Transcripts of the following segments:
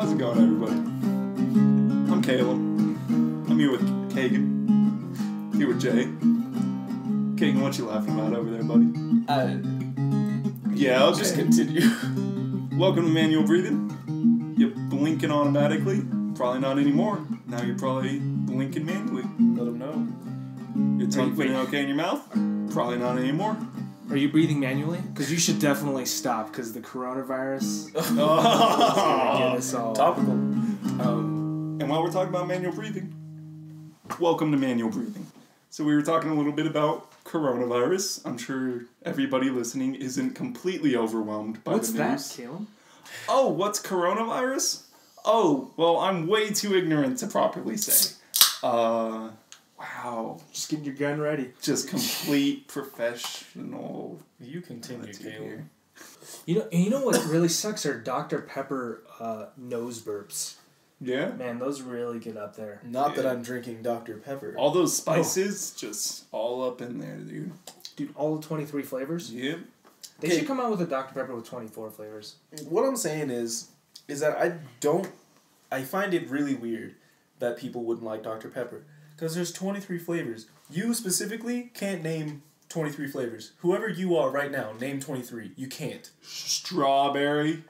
How's it going, everybody? I'm Calum. I'm here with Kaegan. Here with Jay. Kaegan, what you laughing about over there, buddy? Yeah, okay. Just continue. Welcome to manual breathing. You're blinking automatically. Probably not anymore. Now you're probably blinking manually. Let them know. Your tongue fitting okay in your mouth? Probably not anymore. Are you breathing manually? Because you should definitely stop, because the coronavirus Oh. is gonna get us all. Topical. And while we're talking about manual breathing, welcome to manual breathing. So we were talking a little bit about coronavirus. I'm sure everybody listening isn't completely overwhelmed by What's the that, news. Calum? Oh, what's coronavirus? Oh, well, I'm way too ignorant to properly say. Wow. Just get your gun ready. Just complete professional. You continue, Calum. You know what really sucks are Dr. Pepper nose burps. Yeah. Man, those really get up there. Not that I'm drinking Dr. Pepper. All those spices just all up in there, dude. Dude, all 23 flavors? Yep. They should come out with a Dr. Pepper with 24 flavors. What I'm saying is that I find it really weird that people wouldn't like Dr. Pepper. Because there's 23 flavors. You specifically can't name 23 flavors. Whoever you are right now, name 23. You can't. Strawberry.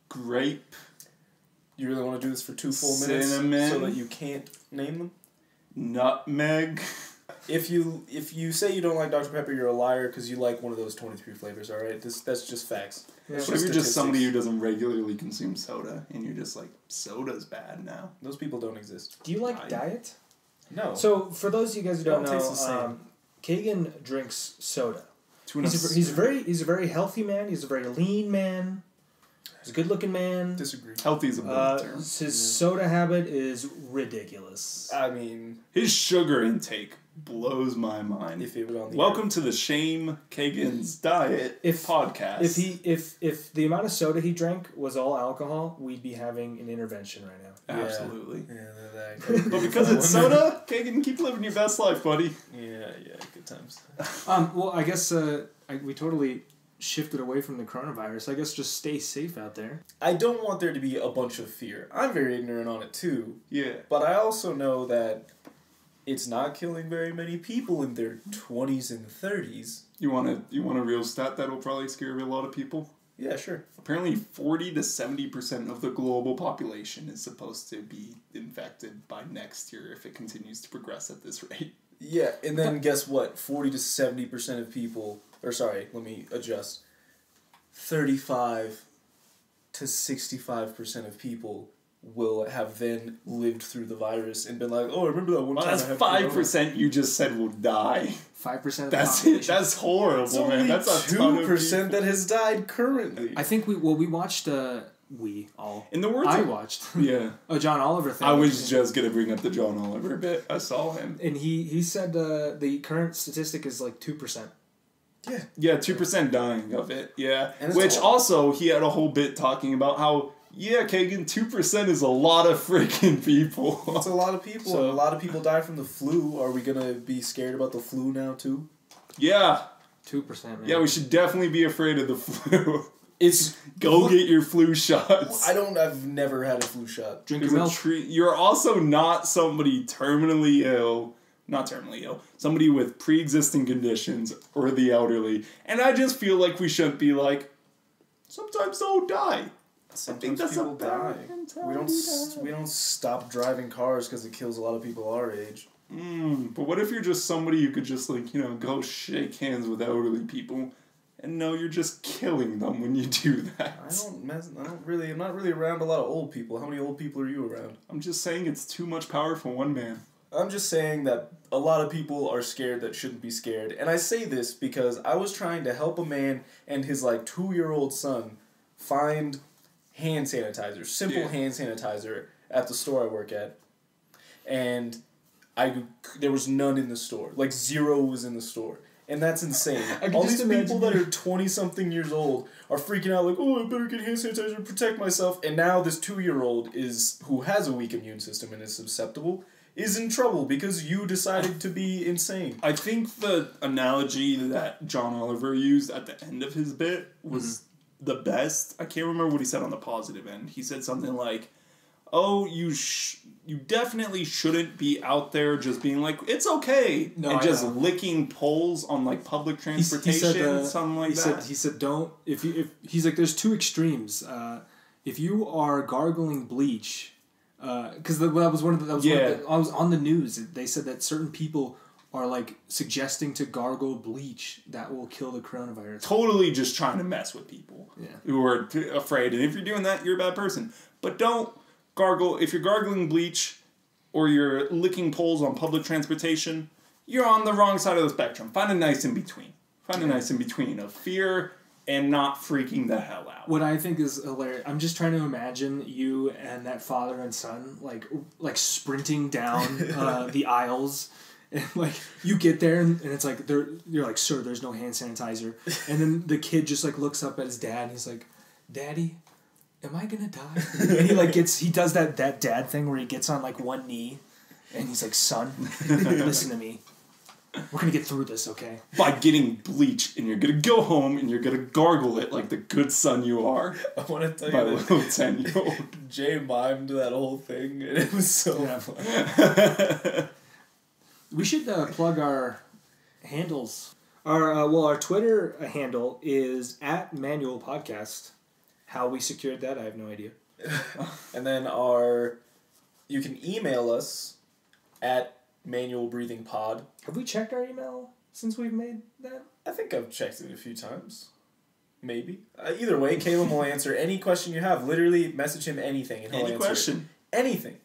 Grape. You really want to do this for 2 full minutes? Cinnamon. So that you can't name them? Nutmeg. If you say you don't like Dr. Pepper, you're a liar because you like one of those 23 flavors, alright? That's just facts. Yeah. What if you're just somebody who doesn't regularly consume soda and you're just like, soda's bad now? Those people don't exist. Do you like diet? No. So, for those of you guys who don't It know, tastes the same. Kagan drinks soda. He's He's a very healthy man. He's a very lean man. He's a good-looking man. Disagree. healthy is a better term. His soda habit is ridiculous. I mean, His sugar intake blows my mind. if it was on the Welcome to the Shame Kagan's Diet podcast. If the amount of soda he drank was all alcohol, we'd be having an intervention right now. Yeah. Absolutely. Yeah, But because it's soda, Kagan, keep living your best life, buddy. yeah, good times. Well, I guess we totally shifted away from the coronavirus. I guess just stay safe out there. I don't want there to be a bunch of fear. I'm very ignorant on it too, Yeah. but I also know that it's not killing very many people in their 20s and 30s. You want a real stat that'll probably scare a lot of people? Yeah, sure. Apparently 40 to 70% of the global population is supposed to be infected by next year if it continues to progress at this rate. Yeah, and then guess what? 40 to 70% of people, or sorry, let me adjust. 35 to 65% of people will have then lived through the virus and been like, oh, remember that one Well, time that's I had 5% you just said will die. 5% of the That's population. it. That's horrible, It's man. only That's a ton of 2% people. that has died currently. I think we watched In the words I of, watched yeah. a John Oliver thing. I was just gonna bring up the John Oliver bit. I saw him. and he said the current statistic is like 2%. Yeah. Yeah, 2% dying of it. Yeah, And it's which all- also he had a whole bit talking about how Kagan, 2% is a lot of freaking people. It's a lot of people, So- and a lot of people die from the flu. Are we gonna be scared about the flu now too? Yeah, 2%, man. yeah, we should definitely be afraid of the flu. It's Go get your flu shots. I've never had a flu shot. Drink There's your a milk. you're also not somebody terminally ill, not terminally ill, somebody with pre-existing conditions or the elderly. And I just feel like we shouldn't be like, sometimes they'll die. Sometimes that's a people bad die. mentality We don't stop driving cars because it kills a lot of people our age. But what if you're just somebody who could just go shake hands with elderly people, and no, you're just killing them when you do that. I'm not really around a lot of old people. How many old people are you around? I'm just saying it's too much power for one man. I'm just saying that a lot of people are scared that shouldn't be scared. And I say this because I was trying to help a man and his 2-year-old son find hand sanitizer, simple hand sanitizer at the store I work at. And there was none in the store. 0 was in the store. And that's insane. All these people that are 20-something years old are freaking out I better get hand sanitizer to protect myself. And now this 2-year-old who has a weak immune system and is susceptible is in trouble because you decided to be insane. I think the analogy that John Oliver used at the end of his bit was the best. I can't remember what he said on the positive end. He said something like, "Oh, you definitely shouldn't be out there just being like, it's okay," and just licking poles on like public transportation, something like that. He said, don't, if he's like, there's two extremes. If you are gargling bleach, because that was one of the, I was on the news. They said that certain people are like suggesting to gargle bleach that will kill the coronavirus. Totally just trying to mess with people who are afraid. And if you're doing that, you're a bad person. But don't gargle. If you're gargling bleach or you're licking poles on public transportation, you're on the wrong side of the spectrum. Find a nice in between. Find a nice in between of fear and not freaking the hell out. What I think is hilarious, I'm just trying to imagine you and that father and son like sprinting down the aisles, and like you get there and it's like you're like, "Sir, there's no hand sanitizer," and then the kid just like looks up at his dad and he's like, "Daddy, am I gonna die?" And he does that dad thing where he gets on like one knee and he's like, "Son, listen to me. We're gonna get through this, okay?" By getting bleach, and you're gonna go home and you're gonna gargle it like the good son you are. I want to tell By you little 10-year-old. Jay mimed that whole thing, and it was so fun. We should plug our handles. Our Twitter handle is @ManualPodcast. How we secured that, I have no idea. And then you can email us at manualbreathingpod. Have we checked our email since we've made that? I think I've checked it a few times. Maybe. Either way, Calum will answer any question you have. Literally, message him anything, and he'll answer question. Anything.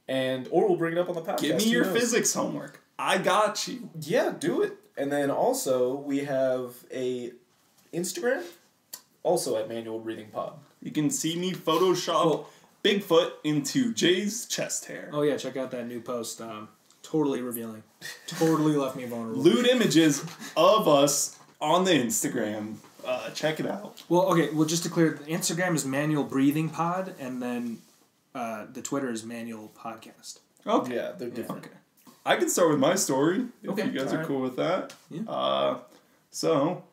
Or we'll bring it up on the podcast. Give me your physics homework. I got you. Yeah, do it. And then also, we have a Instagram, also at Manual Breathing Pod. You can see me Photoshop Bigfoot into Jay's chest hair. Oh yeah, check out that new post. Totally revealing. Totally left me vulnerable. Lewd images of us on the Instagram. Check it out. Well, just to clear, the Instagram is Manual Breathing Pod, and then the Twitter is Manual Podcast. Okay. Yeah, they're different. Okay. I can start with my story, if you guys are cool with that. Yeah. So,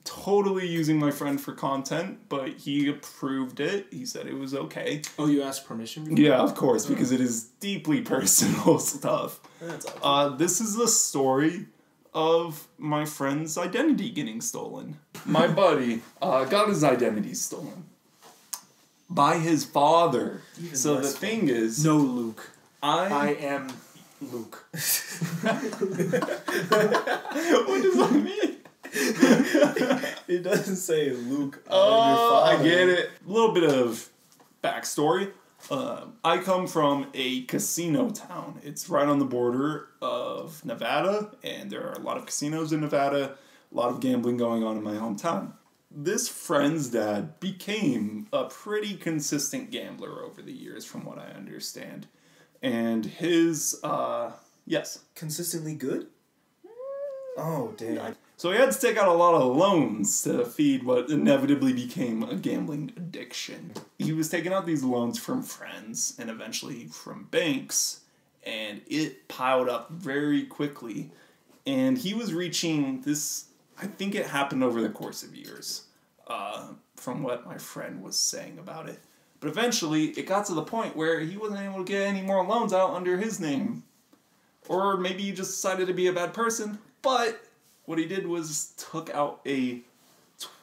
totally using my friend for content, but he approved it. He said it was okay. Oh, you asked permission? Yeah, of course, because it is deeply personal stuff. That's awesome. This is the story of my friend's identity getting stolen. My buddy got his identity stolen by his father. Even so the less thing is... No, Luke. I am Luke. What does that mean? It doesn't say Luke. Your father. I get it. A little bit of backstory. I come from a casino town. It's right on the border of Nevada, and there are a lot of casinos in Nevada, a lot of gambling going on in my hometown. This friend's dad became a pretty consistent gambler over the years, from what I understand. And his, yes. Consistently good? Oh, damn. So he had to take out a lot of loans to feed what inevitably became a gambling addiction. He was taking out these loans from friends and eventually from banks, and it piled up very quickly. And he was reaching this, I think it happened over the course of years, from what my friend was saying about it. But eventually, it got to the point where he wasn't able to get any more loans out under his name. Or maybe he just decided to be a bad person, but... what he did was took out a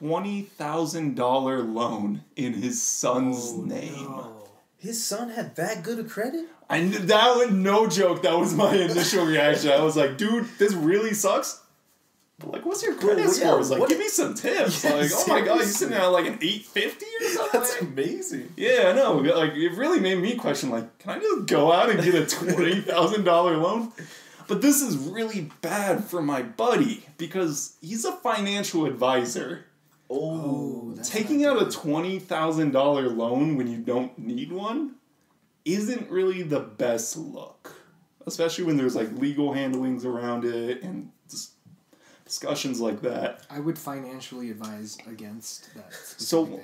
$20,000 loan in his son's name. No. His son had that good a credit? That was no joke. That was my initial reaction. I was like, dude, this really sucks. But like, what's your credit score? Like, give me some tips. Yeah, like, oh my god, you sitting at like an 850 or something? That's amazing. Yeah, I know. Like, it really made me question, like, can I just go out and get a $20,000 loan? But this is really bad for my buddy because he's a financial advisor. Oh, Taking out a $20,000 loan when you don't need one isn't really the best look. Especially when there's like legal handlings around it and just discussions like that. I would financially advise against that. So,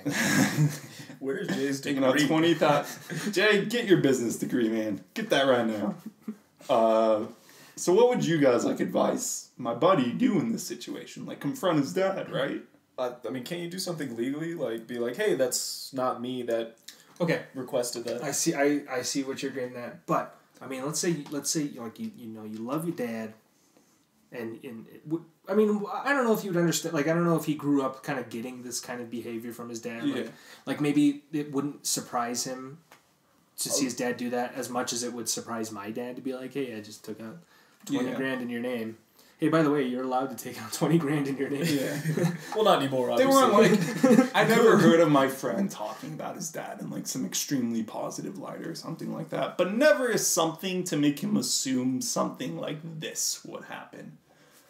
where's Jay's taking out $20,000. Jay, get your business degree, man. Get that right now. So what would you guys like advise my buddy do in this situation? Like confront his dad, right? I mean, can't you do something legally? Like, be like, hey, that's not me that requested that. I see what you're getting at, but I mean, let's say like you love your dad, and I mean, I don't know if you'd understand. Like, I don't know if he grew up kind of getting this kind of behavior from his dad. Yeah. Like maybe it wouldn't surprise him to see his dad do that as much as it would surprise my dad to be like, hey, I just took out 20 grand in your name. Hey, by the way, you're allowed to take out 20 grand in your name. Yeah. Well, not anymore, They obviously. weren't like... I never heard of my friend talking about his dad in, like, some extremely positive light or something like that. But never is something to make him assume something like this would happen.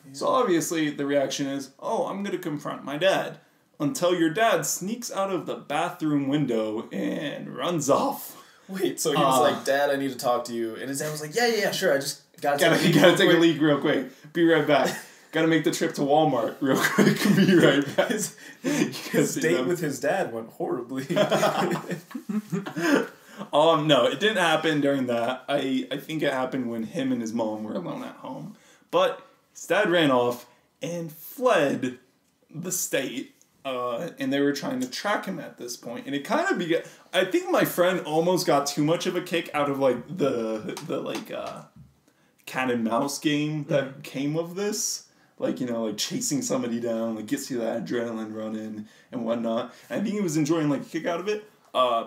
Yeah. So, obviously, the reaction is, oh, I'm going to confront my dad. Until your dad sneaks out of the bathroom window and runs off. Wait, so he was like, Dad, I need to talk to you. And his dad was like, yeah, sure, I just... Gotta take a leak real quick. Be right back. Gotta make the trip to Walmart real quick. Be right back. His date with his dad went horribly. No, it didn't happen during that. I think it happened when him and his mom were alone at home. But his dad ran off and fled the state. And they were trying to track him at this point. And it kind of began... I think my friend almost got too much of a kick out of, like, the cat and mouse game that came of this. Like, you know, like, chasing somebody down, like, gets you that adrenaline running and whatnot. And I think he was enjoying, like, a kick out of it,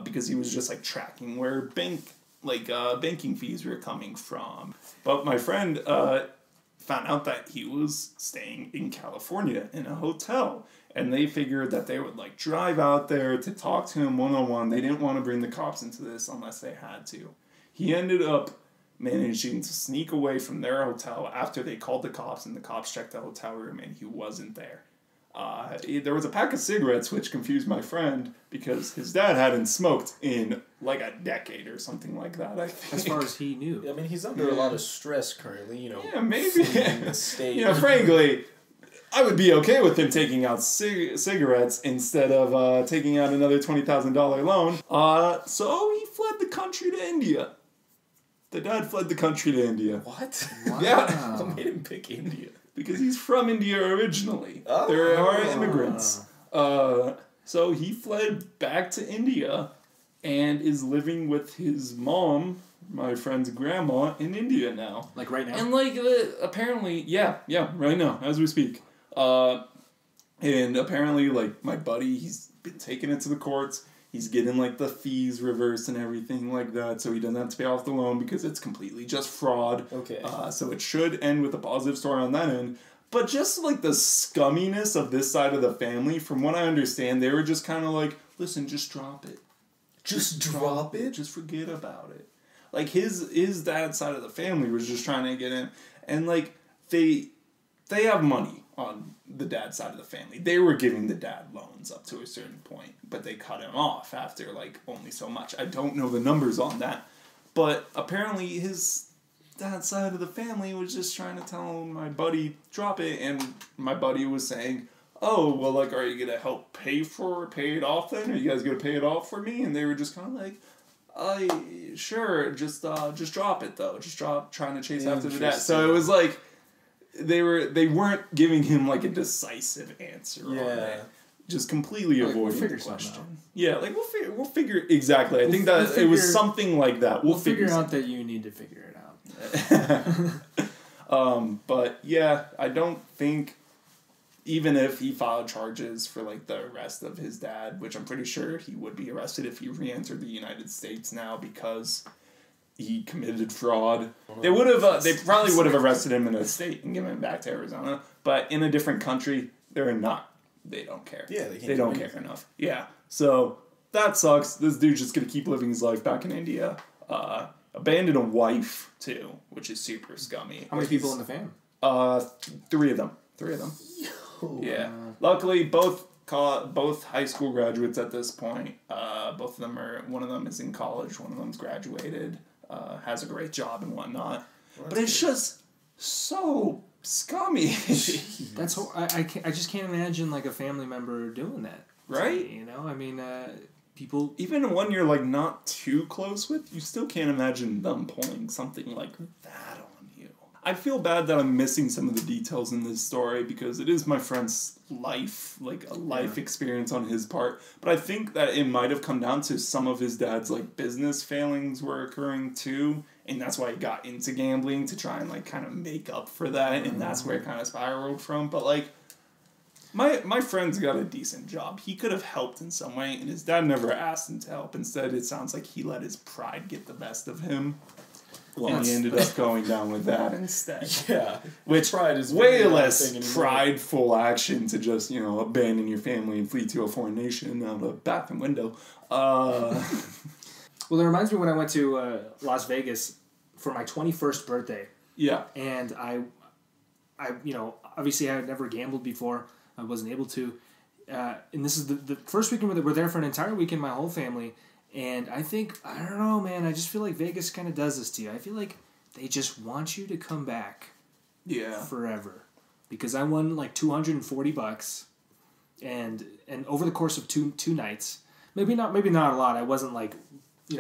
because he was just, like, tracking where banking fees were coming from. But my friend, found out that he was staying in California in a hotel. And they figured that they would, like, drive out there to talk to him one-on-one. They didn't want to bring the cops into this unless they had to. He ended up managing to sneak away from their hotel after they called the cops, and the cops checked the hotel room, and he wasn't there. There was a pack of cigarettes, which confused my friend, because his dad hadn't smoked in, like, a decade or something like that, I think. As far as he knew. I mean, he's under a lot of stress currently, you know. Yeah, maybe. The state. You know, frankly... I would be okay with him taking out cigarettes instead of taking out another $20,000 loan. So he fled the country to India. The dad fled the country to India. What? Wow. Yeah. What made him pick India? Because he's from India originally. Oh. There are immigrants. So he fled back to India and is living with his mom, my friend's grandma, in India now. Like right now? And like, apparently, yeah, right now, as we speak. And apparently, like, my buddy, he's been taking it to the courts. He's getting, like, the fees reversed and everything like that, so he doesn't have to pay off the loan because it's completely just fraud. Okay. So it should end with a positive story on that end. But just, like, the scumminess of this side of the family, from what I understand, they were just kind of like, listen, just drop it. Just drop it? Just forget about it. Like, his dad's side of the family was just trying to get in. And, like, they have money on the dad's side of the family. They were giving the dad loans up to a certain point, but they cut him off after, like, only so much. I don't know the numbers on that. But apparently his dad's side of the family was just trying to tell my buddy, drop it, and my buddy was saying, oh, well, like, are you going to help pay it off then? Are you guys going to pay it off for me? And they were just kind of like, sure, just drop it, though. Just trying to chase after the dad. So it was like, they weren't giving him, like, a decisive answer on it. Just completely avoiding the question. Yeah, like, we'll figure exactly. I think that it was something like that. We'll figure out that you need to figure it out. But, yeah, I don't think, even if he filed charges for, like, the arrest of his dad, which I'm pretty sure he would be arrested if he re-entered the United States now because he committed fraud. They probably would have arrested him in a state and given him back to Arizona, but in a different country, they don't care. Yeah, they don't care enough. Yeah, so that sucks. This dude's just gonna keep living his life back in India. Abandoned a wife too, which is super scummy. How many people in the fam? 3 of them. Yeah. Luckily, both high school graduates at this point. Both of them one of them is in college, one of them's graduated, has a great job and whatnot. Well, but it's just so scummy. I just can't imagine, like, a family member doing that. Right? You know, I mean, people... Even one you're, like, not too close with, you still can't imagine them pulling something like that on you. I feel bad that I'm missing some of the details in this story because it is my friend's life, like a life experience on his part. But I think that it might have come down to some of his dad's like business failings were occurring too. And that's why he got into gambling to try and like kind of make up for that. And that's where it kind of spiraled from. But like, my friend's got a decent job. He could have helped in some way. And his dad never asked him to help. Instead, it sounds like he let his pride get the best of him. Well, and he ended up going down with that instead. Yeah. Which pride is way less prideful action to just, abandon your family and flee to a foreign nation out a bathroom window. Well, it reminds me when I went to Las Vegas for my 21st birthday. Yeah. And I obviously I had never gambled before. I wasn't able to. And this is the first weekend we're there for an entire weekend, my whole family. And I don't know, man, I just feel like Vegas kind of does this to you. I feel like they just want you to come back forever. Because I won like $240 and over the course of two nights, maybe not a lot. I wasn't like,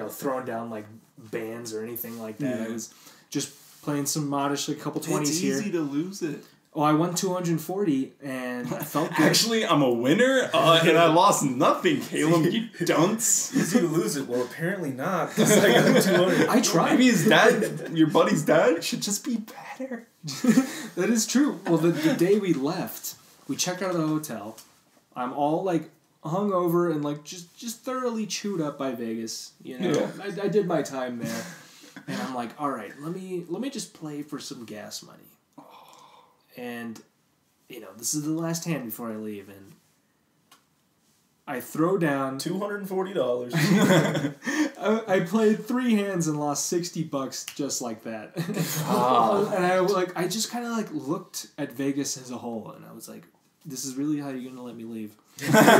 throwing down like bands or anything like that. I was just playing some modish, like a couple 20s here. It's easy to lose it. Well, I won 240 and I felt good. Actually, I'm a winner and I lost nothing, Calum. You dunce. Easy to lose it. Well, apparently not. I tried. Maybe his dad, your buddy's dad, should just be better. That is true. Well, the day we left, we checked out of the hotel. I'm all like hungover and like just thoroughly chewed up by Vegas. Yeah. I did my time there, and I'm like, all right, let me just play for some gas money. And, this is the last hand before I leave, and I throw down $240. I played 3 hands and lost $60 just like that. And I just kind of like looked at Vegas as a whole, and I was like, "This is really how you're gonna let me leave? This is really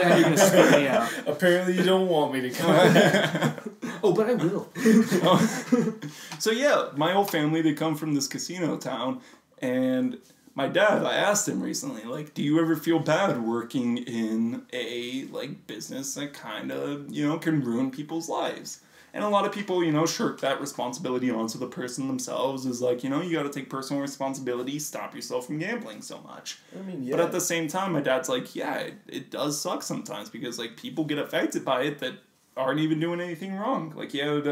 how you're gonna spit me out? Apparently, you don't want me to come." Oh, but I will. So yeah, my whole family, they come from this casino town. And my dad, I asked him recently, like, do you ever feel bad working in a, like, business that kind of, can ruin people's lives? And a lot of people, shirk that responsibility onto the person themselves is like, you got to take personal responsibility, stop yourself from gambling so much. I mean, yeah. But at the same time, my dad's like, yeah, it does suck sometimes because, like, people get affected by it that aren't even doing anything wrong. Like, he had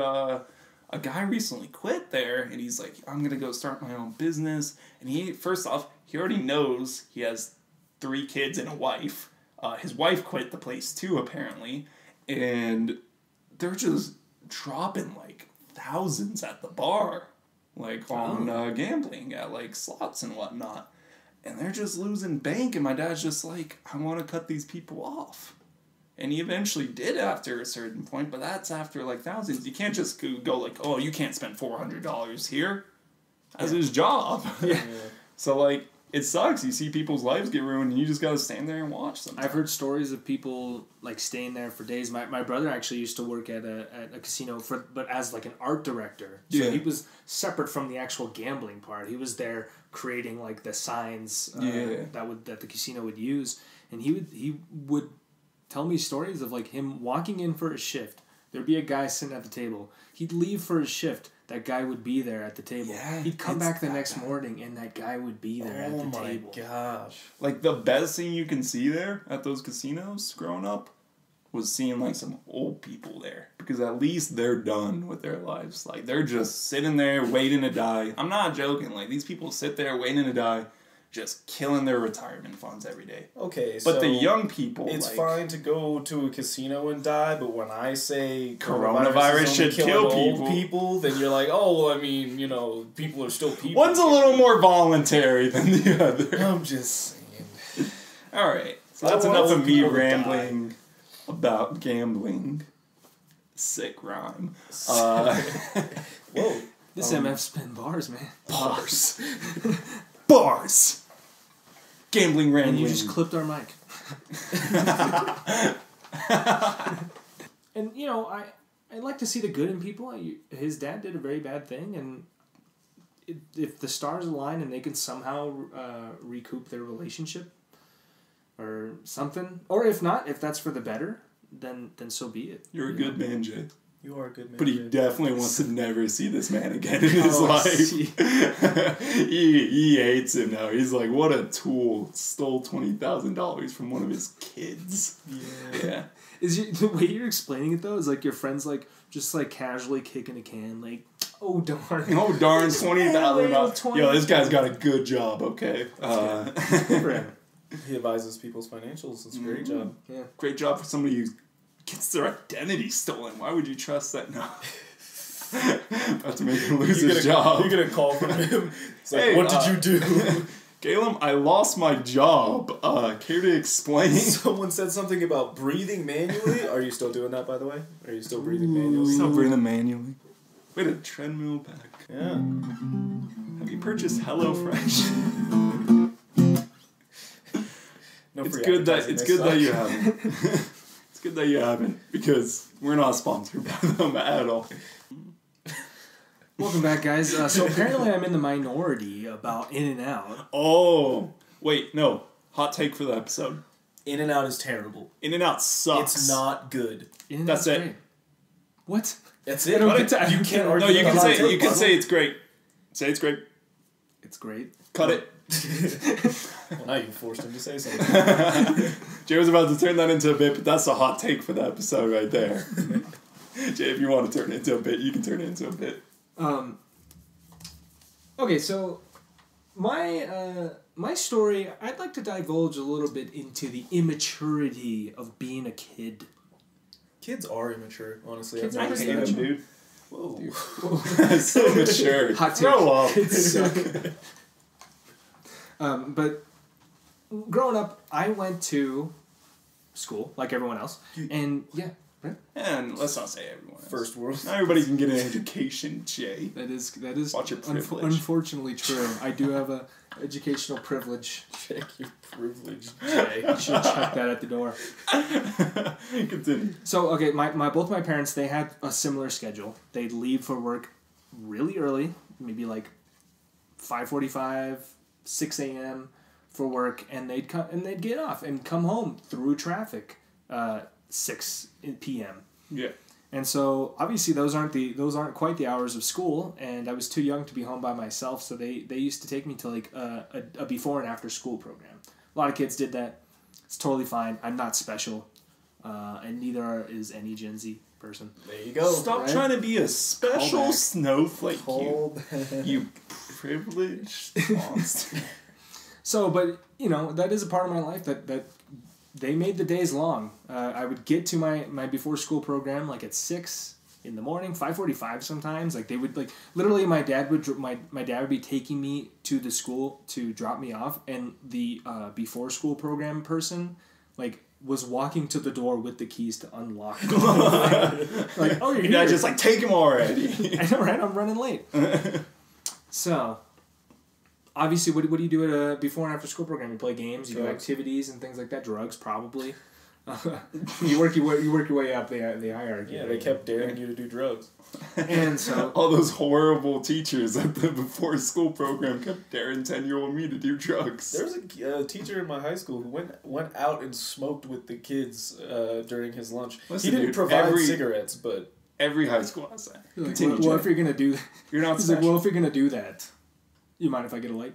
a guy recently quit there, and he's like, I'm going to go start my own business. And first off, he already knows he has 3 kids and a wife. His wife quit the place too, apparently. And they're just dropping, like, thousands at the bar. Like, on gambling at, like, slots and whatnot. And they're just losing bank, and my dad's just like, I want to cut these people off. And he eventually did after a certain point, but that's after, like, thousands. You can't just go like, oh, you can't spend $400 here. That's his job. Yeah. So, like, it sucks. You see people's lives get ruined, and you just gotta stand there and watch them. I've heard stories of people, like, staying there for days. My brother actually used to work at a casino, but as, like, an art director. So he was separate from the actual gambling part. He was there creating, like, the signs that the casino would use. And he would tell me stories of, like, him walking in for a shift. There'd be a guy sitting at the table. He'd leave for his shift. That guy would be there at the table. Yeah, he'd come back the next morning, and that guy would be there at the table. Oh my gosh. Like, the best thing you can see there at those casinos growing up was seeing, like, some old people there. Because at least they're done with their lives. Like, they're just sitting there waiting to die. I'm not joking. Like, these people sit there waiting to die, just killing their retirement funds every day. Okay, but the young people, it's fine to go to a casino and die, but when I say coronavirus should kill people, then you're like, oh, well, I mean, people are still people. One's a little more voluntary than the other. I'm just saying. All right, so that's enough of me rambling about gambling. Sick rhyme. Whoa. This MF's spin bars, man. Bars. Bars! Gambling rambling. And you just clipped our mic. And, I like to see the good in people. His dad did a very bad thing, and if the stars align and they can somehow recoup their relationship or something, or if not, if that's for the better, then so be it. You're a good man, Jay. You are a good man. But he Jay. definitely wants to never see this man again in his Oh, I life. see. he hates him now. He's like, what a tool. Stole $20,000 from one of his kids. Yeah. The way you're explaining it though is like your friend's like just like casually kicking a can, like, oh darn. Oh darn, $20,000. 20. Yo, this guy's got a good job. Okay. Good for him. He advises people's financials. It's a great job. Yeah. Great job for somebody who gets their identity stolen. Why would you trust that? No. About to make him lose his job. You get a call from him. It's like, Hey, what did you do? Calum, I lost my job. Care to explain? Someone said something about breathing manually. Are you still doing that, by the way? Are you still breathing manually? Still breathing manually. We had a treadmill back. Yeah. Have you purchased HelloFresh? No It's free good that advertising you this time. haven't. It's good that you haven't, because we're not sponsored by them at all. Welcome back, guys. So apparently I'm in the minority about In-N-Out. Oh, wait, no. Hot take for the episode. In-N-Out is terrible. In-N-Out sucks. It's not good. In-N-Out's That's it. great. What? That's it. I don't But get to- you can't argue. No, you with can a hot say take, you can Bob. say it's great. Say it's great. It's great. Cut it. Well, now you forced him to say something. Jay was about to turn that into a bit, but that's a hot take for the episode right there. Jay, if you want to turn it into a bit, you can turn it into a bit. Okay, so my story, I'd like to divulge a little bit into the immaturity of being a kid. Kids are immature, honestly. Kids I've are noticed immature. that. dude. Whoa. So mature. Hot take. Grow up. Kids suck. But growing up, I went to school like everyone else, and yeah, right? And let's not say everyone else. First world. Not everybody can get an education, Jay. That is Watch your privilege. unfortunately true. I do have a educational privilege. Check your privilege, Jay. You should check that at the door. Continue. So okay, my both my parents, they had a similar schedule. They'd leave for work really early, maybe like 5:45, 6 a.m. for work, and they'd get off and come home through traffic 6 p.m. Yeah. And so obviously those aren't quite the hours of school, and I was too young to be home by myself, so they used to take me to like a before and after school program. A lot of kids did that. It's totally fine. I'm not special, and neither is any Gen Z person. There you go. Stop right? trying to be a special Callback. snowflake, Hold. you privileged monster. So, but you know, that is a part of my life that they made the days long. I would get to my before school program like at 6 in the morning, 5:45 sometimes. Like they would like literally my dad would be taking me to the school to drop me off, and the before school program person like was walking to the door with the keys to unlock it. Like, oh, you're Your dad here. just like, take him already. I know, right? I'm running late. So, obviously, what do you do at a before and after school program? You play games, you do Drugs. activities and things like that. Drugs, probably. You work your way up the hierarchy. Yeah, they kept daring you to do drugs. And so, All those horrible teachers at the before school program kept daring 10-year-old me to do drugs. There was a teacher in my high school who went out and smoked with the kids during his lunch. Listen, He didn't dude, provide cigarettes, but Every high school has that. like, Continue, well, Jay. if you're gonna do, You're not he's like, special. well, if you're gonna do that, you mind if I get a light?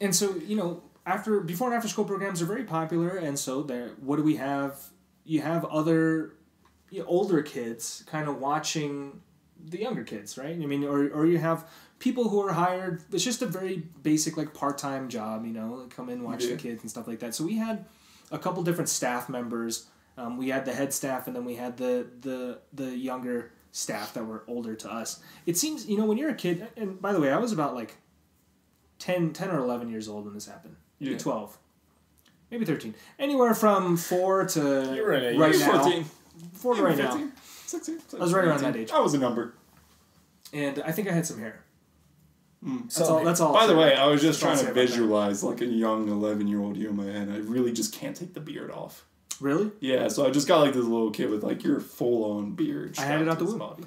And so before and after school programs are very popular, and so what do we have? You have other older kids kind of watching the younger kids, right? I mean, or you have people who are hired. It's just a very basic like part-time job, like, come in, watch the kids and stuff like that. So we had a couple different staff members. We had the head staff, and then we had the younger staff that were older to us. It seems, when you're a kid, and by the way, I was about like 10 or 11 years old when this happened. Maybe 12. Maybe 13. Anywhere from 4 to You were an age. right Maybe now. 14. 4 to right 15, now. 16, I was right around 18. that age. I was a number. And I think I had some hair. some- That's all. By the way, I was just That's all trying I'll to say about that. visualize like a young 11-year-old you in my head. I really just can't take the beard off. Really? Yeah, so I just got like this little kid with like your full-on beard. I had it strapped out the to his womb. body.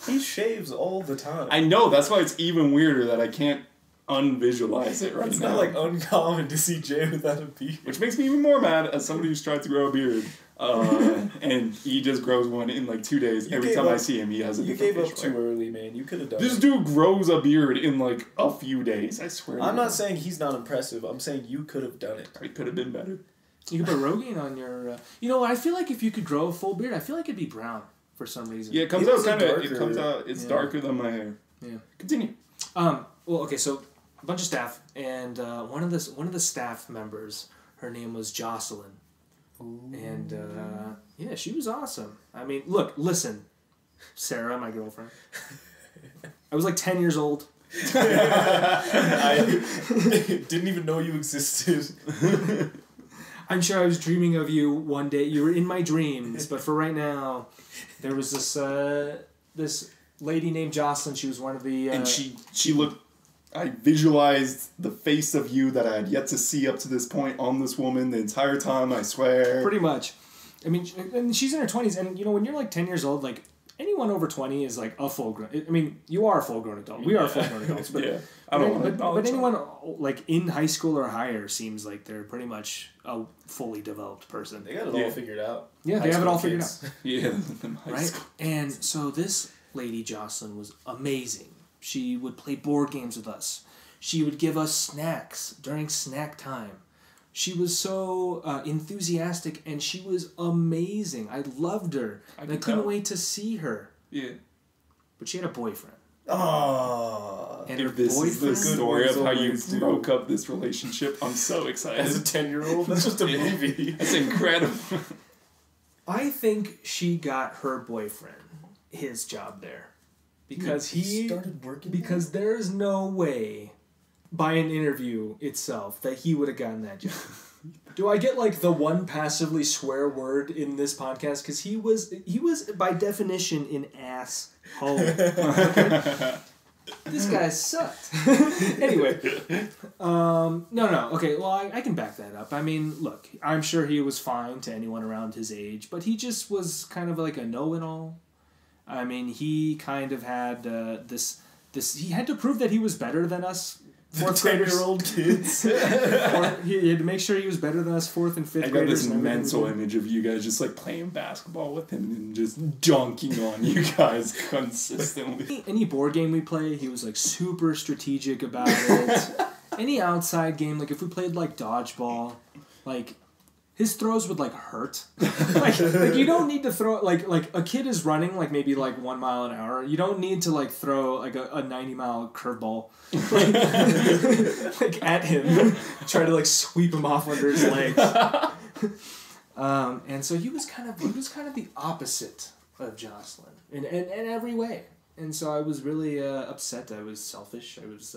He shaves all the time. I know, that's why it's even weirder that I can't unvisualize it right It's now. not like uncommon to see Jay without a beard. Which makes me even more mad as somebody who's tried to grow a beard. And he just grows one in like 2 days. Every time I see him, he has a different You gave up fish too early, man. You could have done This it. dude grows a beard in like a few days, I swear. I'm not saying he's not impressive. I'm saying you could have done it. It could have been better. You could put Rogaine on your... you know what? I feel like if you could grow a full beard, I feel like it'd be brown for some reason. Yeah, it comes out kind of... It comes out... It's darker than my hair. Yeah. Continue. Well, okay, so a bunch of staff, and one of the staff members, her name was Jocelyn. Ooh. And, yeah, she was awesome. I mean, listen, Sarah, my girlfriend. I was like 10 years old. I didn't even know you existed. I'm sure I was dreaming of you one day. You were in my dreams, but for right now, there was this lady named Jocelyn. She was one of the... and she looked... I visualized the face of you that I had yet to see up to this point on this woman the entire time, I swear. Pretty much. I mean, and she's in her 20s, and, you know, when you're like 10 years old, like, anyone over 20 is like a full-grown... I mean, you are a full-grown adult. We are full-grown adults. But, yeah. I don't want to but anyone, like, in high school or higher seems like they're pretty much a fully developed person. They got it all figured out. Yeah, they have it all figured out. Yeah. Right? And so this lady, Jocelyn, was amazing. She would play board games with us. She would give us snacks during snack time. She was so enthusiastic, and she was amazing. I loved her. I couldn't wait to see her. Yeah. But she had a boyfriend. Oh. And her this boyfriend... is the story of how you broke up this relationship, I'm so excited. As a 10-year-old? That's just a movie. That's incredible. I think she got her boyfriend his job there. Because he started working because there's no way by an interview itself that he would have gotten that job. Do I get like the one passively swear word in this podcast? Because he was by definition an asshole. Okay? This guy sucked. Anyway, no. Okay, well I can back that up. I mean, look, I'm sure he was fine to anyone around his age, but he just was kind of like a know-it-all. I mean, he kind of had this. He had to prove that he was better than us 4th graders. 10-year-old kids. He had to make sure he was better than us 4th and 5th graders. I got this mental image of you guys just like playing basketball with him and just dunking on you guys consistently. Any board game we play, he was like super strategic about it. Any outside game, like if we played like dodgeball, like... his throws would, like, hurt. like, you don't need to throw... Like, a kid is running, like, maybe, like, 1 mile an hour. You don't need to, like, throw, like, a 90-mile curveball. Like, at him. Try to, like, sweep him off under his legs. And so he was kind of the opposite of Jocelyn. In every way. And so I was really upset. I was selfish. I was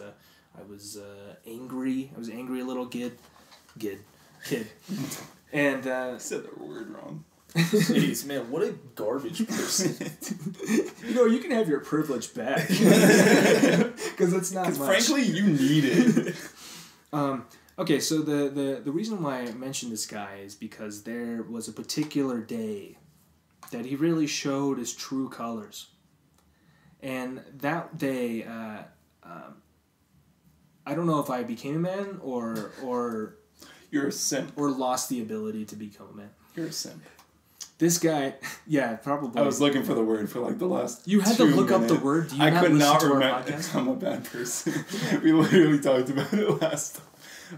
angry. I was an angry little kid. And I said the word wrong. Jeez, man, what a garbage person. You know, you can have your privilege back. Because it's not much. Because frankly, you need it. Okay, so the reason why I mentioned this guy is because there was a particular day that he really showed his true colors. And that day, I don't know if I became a man or You're a simp. Or lost the ability to become a man. You're a simp. This guy, yeah, probably. I was looking for the word for like the last. You had to look up the word. Do you I could not remember. I'm a bad person. We literally talked about it last time.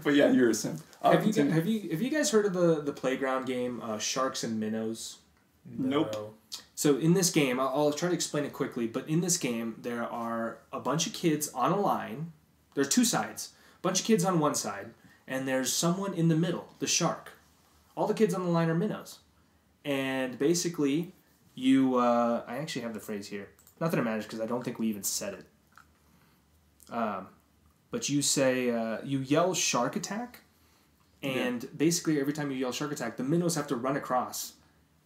But yeah, you're a simp. Have you guys heard of the playground game Sharks and Minnows? Nope. So in this game, I'll try to explain it quickly. But in this game, there are a bunch of kids on a line. There's 2 sides. A bunch of kids on one side. And there's someone in the middle, the shark. All the kids on the line are minnows. And basically, I actually have the phrase here. Not that it matters, because I don't think we even said it. But you say, you yell shark attack. And basically, every time you yell shark attack, the minnows have to run across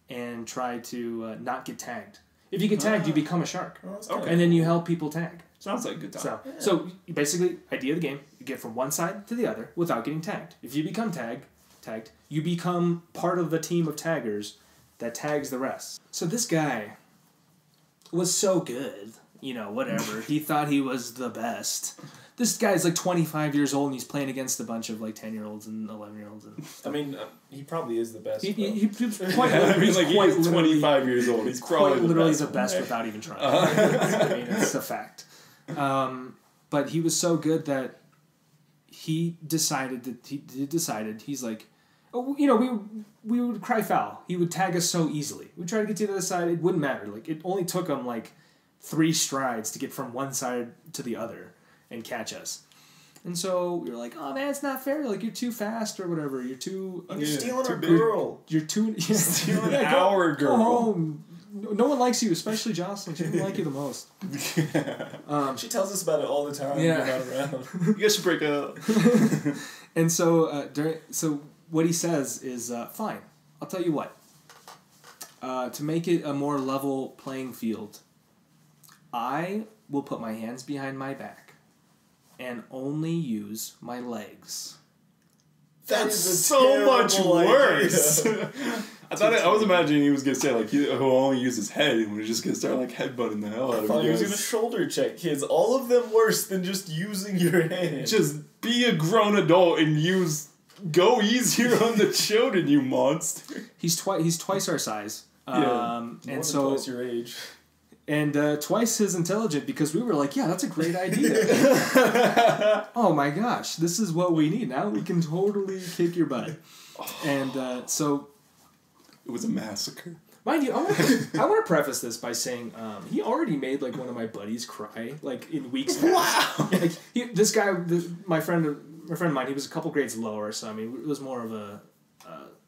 and try to not get tagged. If you get tagged, you become a shark. Okay. And then you help people tag. Sounds like a good time. So basically, idea of the game, you get from one side to the other without getting tagged. If you become tagged, you become part of the team of taggers that tags the rest. So this guy was so good, whatever. He thought he was the best. This guy's like 25 years old and he's playing against a bunch of like 10-year-olds and 11-year-olds. And I mean, he probably is the best. he's he's 25 years old. He's probably quite literally the best best without even trying. I mean, it's a fact. But he was so good that he decided he's like, oh, you know, we would cry foul. He would tag us so easily. We'd try to get to the other side. It wouldn't matter. Like, it only took him like 3 strides to get from one side to the other and catch us. And so we were like, oh man, it's not fair. Like, you're too fast or whatever. You're too... You're stealing our big. girl. You're too... Yeah, Stealing our girl. Go home. No one likes you, especially Jocelyn. She doesn't like you the most. She tells us about it all the time. Yeah. We're not around. You guys should break up. And so, so what he says is, fine, I'll tell you what. To make it a more level playing field, I will put my hands behind my back and only use my legs. That's so much worse. I was imagining he was gonna say like he'll only use his head and we're just gonna start like headbutting the hell out of I thought he you was guys. gonna shoulder check kids. All of them worse than just using your hands. Just be a grown adult and go easier on the children, you monster. He's twice our size. More than And so twice your age. and twice as intelligent because we were like, yeah, that's a great idea. Oh my gosh, this is what we need. Now we can totally kick your butt. And so, It was a massacre. mind you, I want to preface this by saying he already made like one of my buddies cry like in weeks past. Wow. Like this guy, my friend of mine, he was a couple grades lower, so I mean it was more of a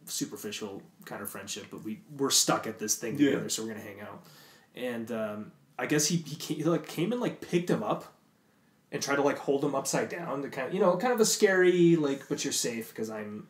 superficial kind of friendship, but we're stuck at this thing together, so we're gonna hang out. And I guess he came and like picked him up and tried to like hold him upside down to kind of a scary like, but you're safe because I'm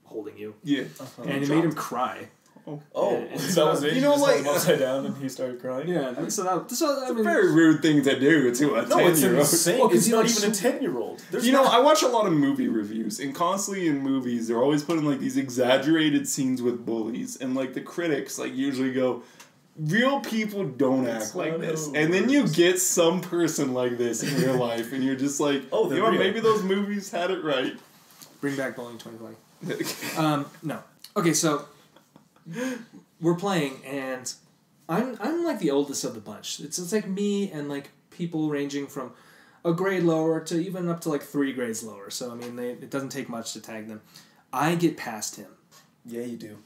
holding you. Yeah. And it made him cry. Oh, And that was it. you You know, just held him like- upside down and he started crying. Yeah, I mean, Very rude thing to do to a 10-year-old. No, it's insane. Well, 'cause it's he, not like, even a 10-year-old. You know, I watch a lot of movie reviews, and constantly in movies, they're always putting like these exaggerated scenes with bullies, and like the critics like usually go, "Real people don't act like this," and then you get some person like this in real life, and you're just like, Oh, they're you know, real. maybe those movies had it right. bring back bowling 2020. No. Okay, so we're playing, and I'm like the oldest of the bunch. It's like me and like people ranging from a grade lower to even up to like 3 grades lower. So I mean, it doesn't take much to tag them. I get past him. Yeah, you do.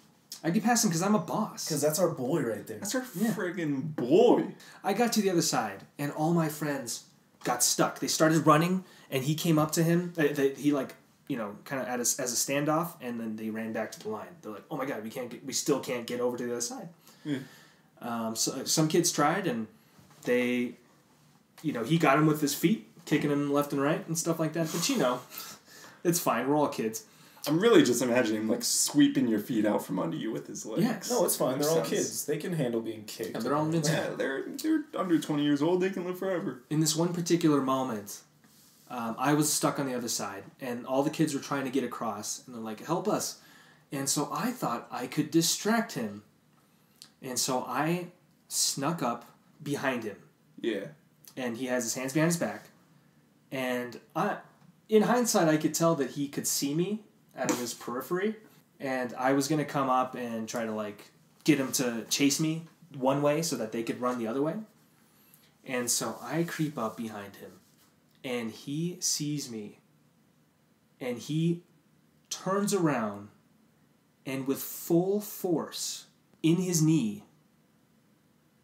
I get past him because I'm a boss. Because that's our boy right there. That's our Yeah. friggin' boy. I got to the other side, and all my friends got stuck. They started running, and he came up to him. He like, kind of as a standoff, and then they ran back to the line. They're like, "Oh my god, we still can't get over to the other side." Yeah. So some kids tried, and they, he got him with his feet, kicking him left and right and stuff like that. But it's fine. We're all kids. I'm really just imagining him like sweeping your feet out from under you with his legs. Yeah. No, it's fine. Makes They're all sense. kids. They can handle being kicked. And they're all invincible. Yeah, they're under 20 years old. They can live forever. In this one particular moment, I was stuck on the other side, and all the kids were trying to get across, and they're like, "Help us!" And so I thought I could distract him, and so I snuck up behind him, Yeah. and he has his hands behind his back, and in hindsight, I could tell that he could see me out of his periphery, and I was gonna come up and try to like get him to chase me one way so that they could run the other way, and so I creep up behind him. And he sees me, and he turns around, and with full force in his knee,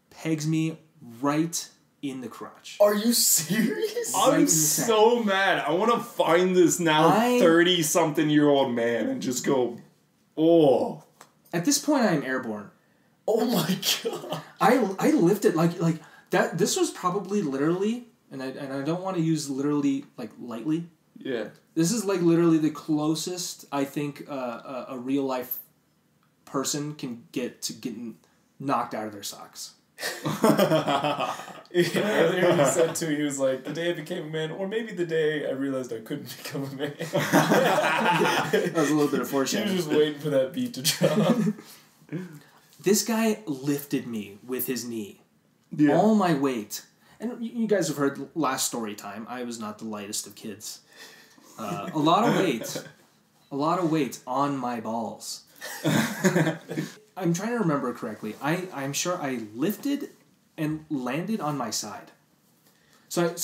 pegs me right in the crotch. Are you serious? Right in I'm the sack. so mad. I want to find this now 30-something-year-old man and just go, oh. At this point, I am airborne. Oh my god. I lifted like that. This was probably literally, and I don't want to use literally like lightly. Yeah. This is like literally the closest I think a real life person can get to getting knocked out of their socks. Earlier he said too, he was like, the day I became a man, or maybe the day I realized I couldn't become a man. That was a little bit of He was foreshadowing. just waiting for that beat to drop. This guy lifted me with his knee. Yeah. All my weight. and you guys have heard last story time, I was not the lightest of kids. A lot of weight on my balls. I'm trying to remember correctly. I'm sure I lifted and landed on my side. So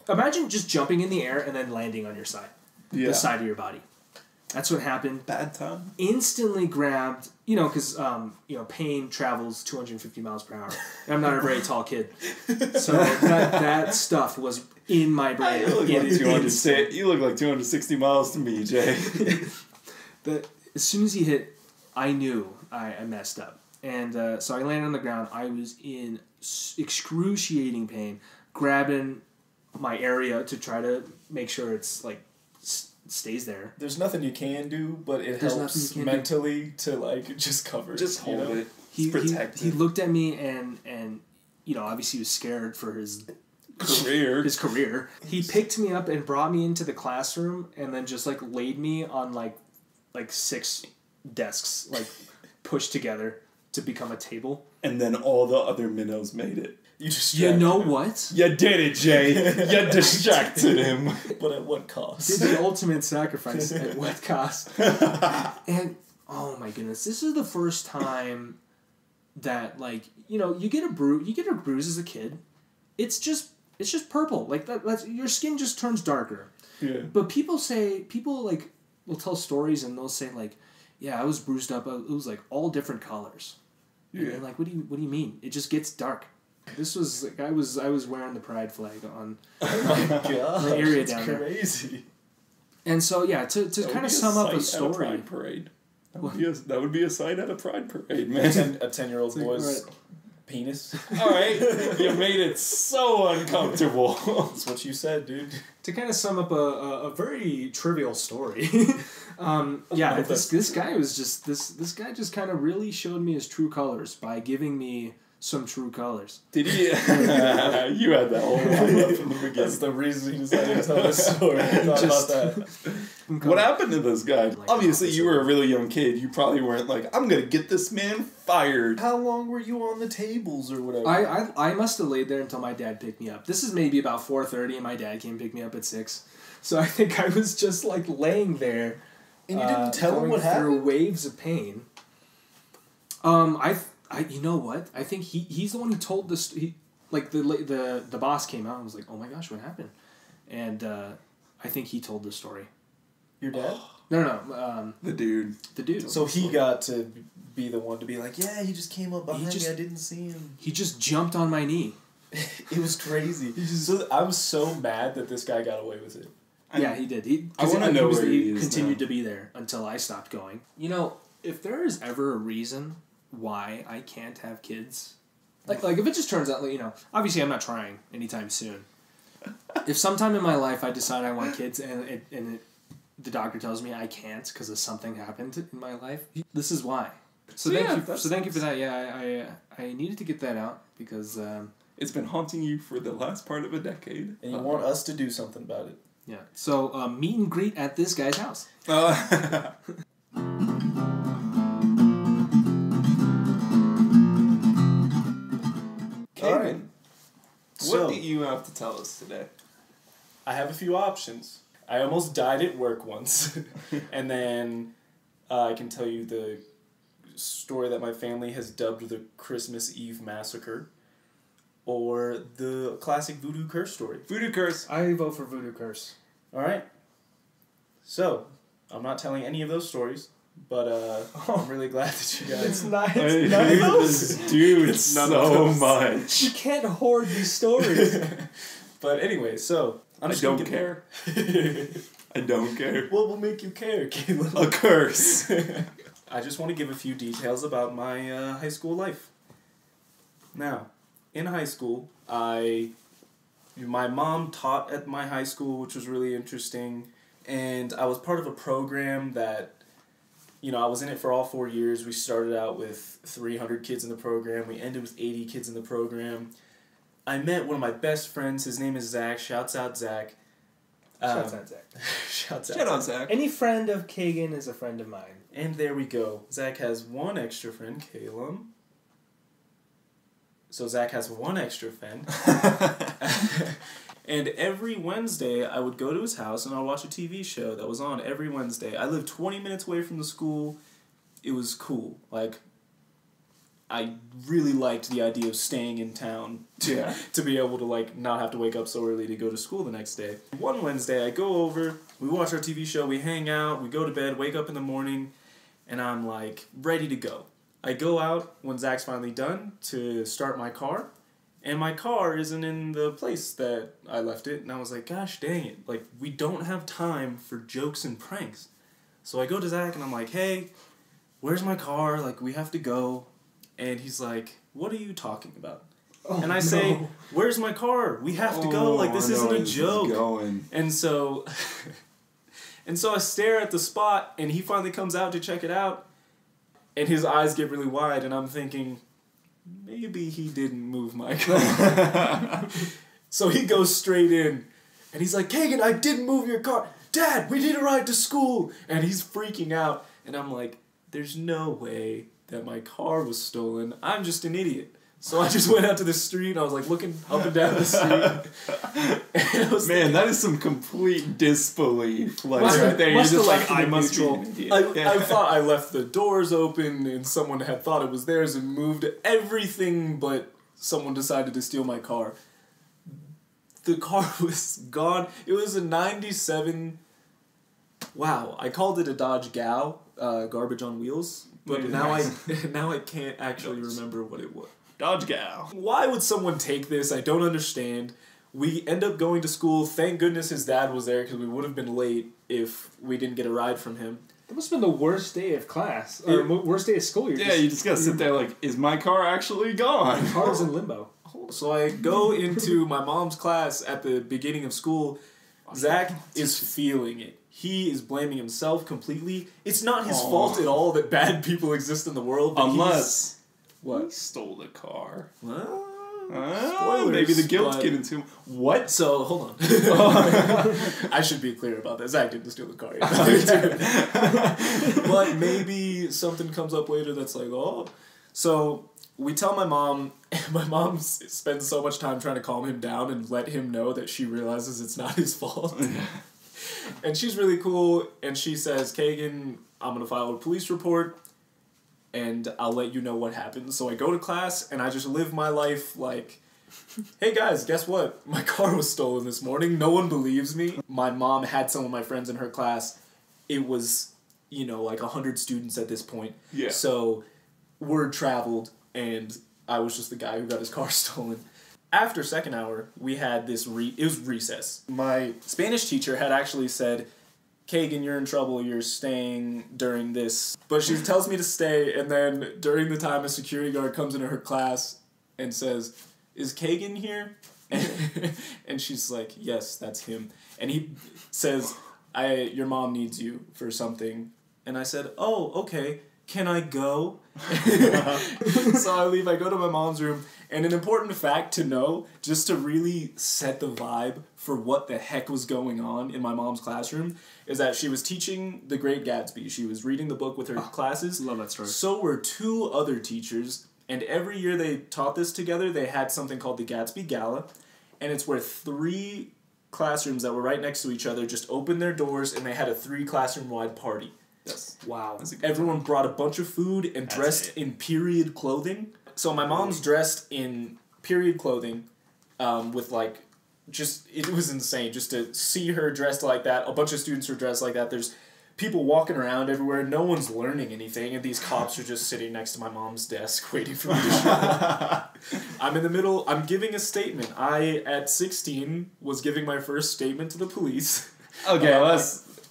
imagine just jumping in the air and then landing on your side. Yeah. The side of your body. That's what happened. Bad time. Instantly grabbed, because, pain travels 250 miles per hour. And I'm not a very tall kid. So that stuff was in my brain. You look like 260 miles to me, Jay. As soon as he hit, I knew I messed up. And so I landed on the ground. I was in excruciating pain, grabbing my area to try to make sure it's like stays there. There's nothing you can do, but it helps mentally to just cover it. Just hold it. Protect it. He looked at me and obviously he was scared for his career. He picked me up and brought me into the classroom and then just laid me on like 6 desks pushed together to become a table. And then all the other minnows made it. You know what? You did it, Jay. You distracted him. But at what cost? Did the ultimate sacrifice. At what cost? And, oh my goodness, this is the first time that, you get a bruise as a kid. It's just purple. That's your skin just turns darker. Yeah. But people will tell stories and they'll say, yeah, I was bruised up. It was, all different colors. Yeah. And what do you mean? It just gets dark. This was I was wearing the pride flag on the area down there. Crazy. And so to kind of sum up a story. Pride parade. That would be a sight at a pride parade, man. A 10-year-old boy's penis. All right, you made it so uncomfortable. That's what you said, dude. To kind of sum up a very trivial story. This guy just kind of really showed me his true colors by giving me some true colors. Did he? You had that whole line from the beginning. That's the reason you decided to tell this story. I thought about that. What happened to this guy? Obviously, you were a really young kid. You probably weren't I'm going to get this man fired. How long were you on the tables or whatever? I must have laid there until my dad picked me up. This is maybe about 4:30 and my dad came pick me up at 6. So I think I was just laying there. And you didn't tell him what happened? Through waves of pain. You know what? I think he's the one who told this. The boss came out and was like, "Oh my gosh, what happened?" And I think he told the story. Your dad? No. The dude. So he got to be the one to be like, "Yeah, he just came up behind me. I didn't see him." He just jumped on my knee. It was crazy. So I'm so mad that this guy got away with it. Yeah, he did. I want to know where he is continued now. to be there until I stopped going. If there is ever a reason why I can't have kids, if it just turns out, obviously I'm not trying anytime soon. If sometime in my life I decide I want kids and the doctor tells me I can't because of something happened in my life, this is why. So thank you for that. Yeah, I needed to get that out because it's been haunting you for the last part of a decade, and you want us to do something about it. Yeah. So meet and greet at this guy's house. Kaegan, what do you have to tell us today? I have a few options. I almost died at work once. And then I can tell you the story that my family has dubbed the Christmas Eve Massacre. Or the classic voodoo curse story. Voodoo curse. I vote for voodoo curse. Alright. So, I'm not telling any of those stories. But I'm really glad that you guys... It's not. I hate this dude so much. You can't hoard these stories. But anyway, so... I don't care. I don't care. What will make you care, Calum? A curse. I just want to give a few details about my high school life. Now, in high school, my mom taught at my high school, which was really interesting. And I was part of a program that... I was in it for all 4 years. We started out with 300 kids in the program. We ended with 80 kids in the program. I met one of my best friends. His name is Zach. Shouts out, Zach. Shouts out, Zach. Shouts out. Shout out, Zach. Any friend of Kaegan is a friend of mine. And there we go. Zach has one extra friend, Calum. So Zach has one extra friend. And every Wednesday, I would go to his house and I'd watch a TV show that was on every Wednesday. I lived 20 minutes away from the school. It was cool. Like, I really liked the idea of staying in town to be able to, like, not have to wake up so early to go to school the next day. One Wednesday, I go over, we watch our TV show, we hang out, we go to bed, wake up in the morning, and I'm, like, ready to go. I go out when Zach's finally done to start my car. And my car isn't in the place that I left it. And I was like, gosh dang it. Like, we don't have time for jokes and pranks. So I go to Zach and I'm like, hey, where's my car? Like, we have to go. And he's like, what are you talking about? Oh, and I say, where's my car? We have to go. Like, this isn't a joke. And so, I stare at the spot and he finally comes out to check it out. And his eyes get really wide and I'm thinking, maybe he didn't move my car. So he goes straight in, and he's like, Kaegan, I didn't move your car. Dad, we need a ride to school. And he's freaking out. And I'm like, there's no way that my car was stolen. I'm just an idiot. So I just went out to the street, and I was like looking up and down the street. Man, that is some complete disbelief. Like, right there, you're just like, I must be an idiot. I thought I left the doors open, and someone had thought it was theirs and moved everything, but someone decided to steal my car. The car was gone. It was a 97... Wow, I called it a Dodge Gal, garbage on wheels, but now I can't actually remember what it was. Dodge Gal. Why would someone take this? I don't understand. We end up going to school. Thank goodness his dad was there because we would have been late if we didn't get a ride from him. That must have been the worst day of class. Or worst day of school. You just gotta sit there like, is my car actually gone? My car's in limbo. So I go into my mom's class at the beginning of school. Zach is feeling it. He is blaming himself completely. It's not his fault at all that bad people exist in the world. Unless... What? He stole the car. Well, spoilers, maybe the guilt's getting to him. What? So, hold on. I should be clear about that. Zach didn't steal the car. But maybe something comes up later that's like, oh. So, we tell my mom, and my mom spends so much time trying to calm him down and let him know that she realizes it's not his fault. And she's really cool, and she says, Kaegan, I'm going to file a police report. And I'll let you know what happens. So I go to class, and I just live my life like, hey guys, guess what? My car was stolen this morning. No one believes me. My mom had some of my friends in her class. It was, like 100 students at this point. Yeah. So word traveled, and I was just the guy who got his car stolen. After second hour, we had this, it was recess. My Spanish teacher had actually said, Kaegan, you're in trouble, you're staying during this. But she tells me to stay, and then during the time a security guard comes into her class and says, is Kaegan here? And she's like, yes, that's him. And he says, your mom needs you for something. And I said, oh, okay, can I go? So I leave, I go to my mom's room, and an important fact to know, just to really set the vibe for what the heck was going on in my mom's classroom, is that she was teaching The Great Gatsby. She was reading the book with her classes. Love that story. So were two other teachers, and every year they taught this together. They had something called the Gatsby Gala, and it's where 3 classrooms that were right next to each other just opened their doors, and they had a 3-classroom-wide party. Yes. Wow. Everyone brought a bunch of food and dressed in period clothing. So my mom's dressed in period clothing with like, it was insane just to see her dressed like that. A bunch of students were dressed like that. There's people walking around everywhere. No one's learning anything. And these cops are just sitting next to my mom's desk waiting for me to show up. I'm in the middle. I'm giving a statement. At 16, was giving my first statement to the police. Okay,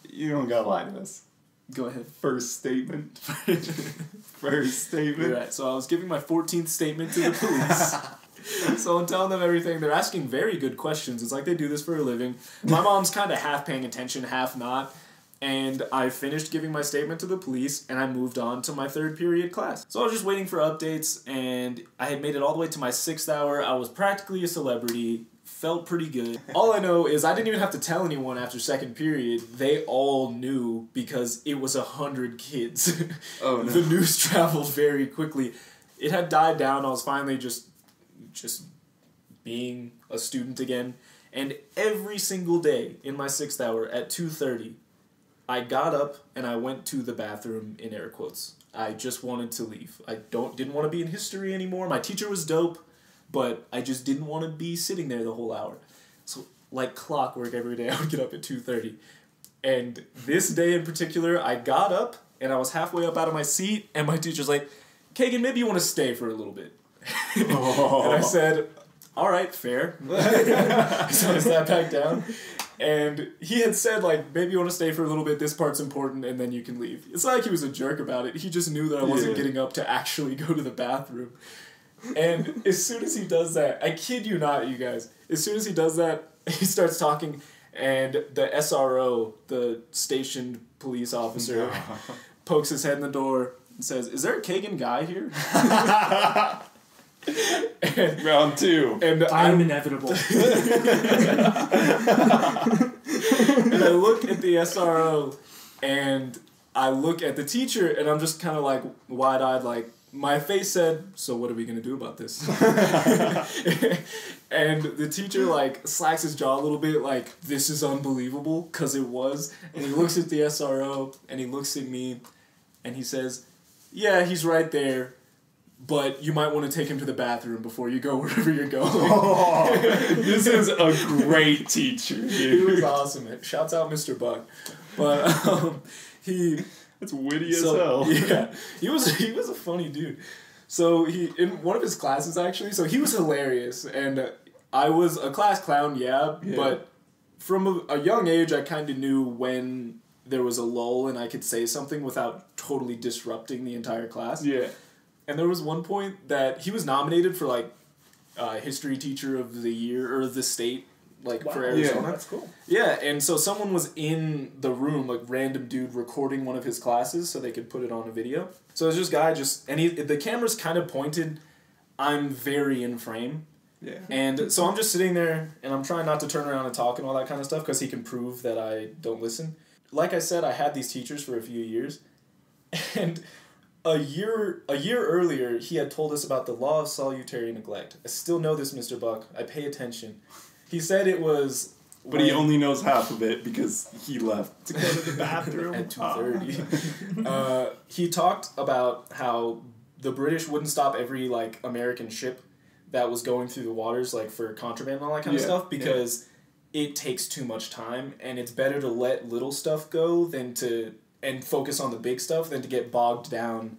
you don't gotta lie to us. Go ahead. First statement. First statement. Right, so I was giving my 14th statement to the police. So I'm telling them everything. They're asking very good questions. It's like they do this for a living. My mom's kind of half paying attention, half not. And I finished giving my statement to the police, and I moved on to my 3rd period class. So I was just waiting for updates, and I had made it all the way to my 6th hour. I was practically a celebrity. Felt pretty good. All I know is I didn't even have to tell anyone after 2nd period. They all knew because it was 100 kids. Oh, no. The news traveled very quickly. It had died down. I was finally just just being a student again. And every single day in my 6th hour at 2:30, I got up and I went to the bathroom in air quotes. I just wanted to leave. I didn't want to be in history anymore. My teacher was dope, but I just didn't want to be sitting there the whole hour. So like clockwork every day I would get up at 2:30. And this day in particular, I got up and I was halfway up out of my seat and my teacher's like, Kaegan, maybe you want to stay for a little bit. Oh. And I said, all right, fair. So I sat back down. And he had said, like, maybe you want to stay for a little bit, this part's important, and then you can leave. It's not like he was a jerk about it. He just knew that I wasn't getting up to actually go to the bathroom. And as soon as he does that, I kid you not, you guys, as soon as he does that, he starts talking, and the SRO, the stationed police officer, pokes his head in the door and says, is there a Kaegan guy here? And, round 2. And I'm inevitable. And I look at the SRO and I look at the teacher and I'm just kind of like wide-eyed, like, my face said, so what are we going to do about this? And the teacher like slacks his jaw a little bit like, this is unbelievable, because it was. And he looks at the SRO and he looks at me and he says, yeah, he's right there. But you might want to take him to the bathroom before you go wherever you're going. Oh, this is a great teacher, dude. He was awesome. Shouts out Mr. Buck. But That's witty as hell. Yeah, he was a funny dude. So he in one of his classes actually. So he was hilarious, and I was a class clown. Yeah. But from a young age, I kind of knew when there was a lull and I could say something without totally disrupting the entire class. Yeah. And there was one point that he was nominated for, like, History Teacher of the Year, or the state, like, for Arizona. Yeah, that's cool. Yeah, and so someone was in the room, like, random dude recording one of his classes so they could put it on a video. So there's this guy and the camera's kind of pointed. I'm very in frame. Yeah. And so I'm just sitting there, and I'm trying not to turn around and talk and all that kind of stuff, because he can prove that I don't listen. Like I said, I had these teachers for a few years, and a year earlier, he had told us about the law of salutary neglect. I still know this, Mr. Buck. I pay attention. He said it was... But he only knows half of it because he left to go to the bathroom. At 2:30. He talked about how the British wouldn't stop every, like, American ship that was going through the waters, like, for contraband and all that kind of stuff, because it takes too much time, and it's better to let little stuff go than to... and focus on the big stuff than to get bogged down,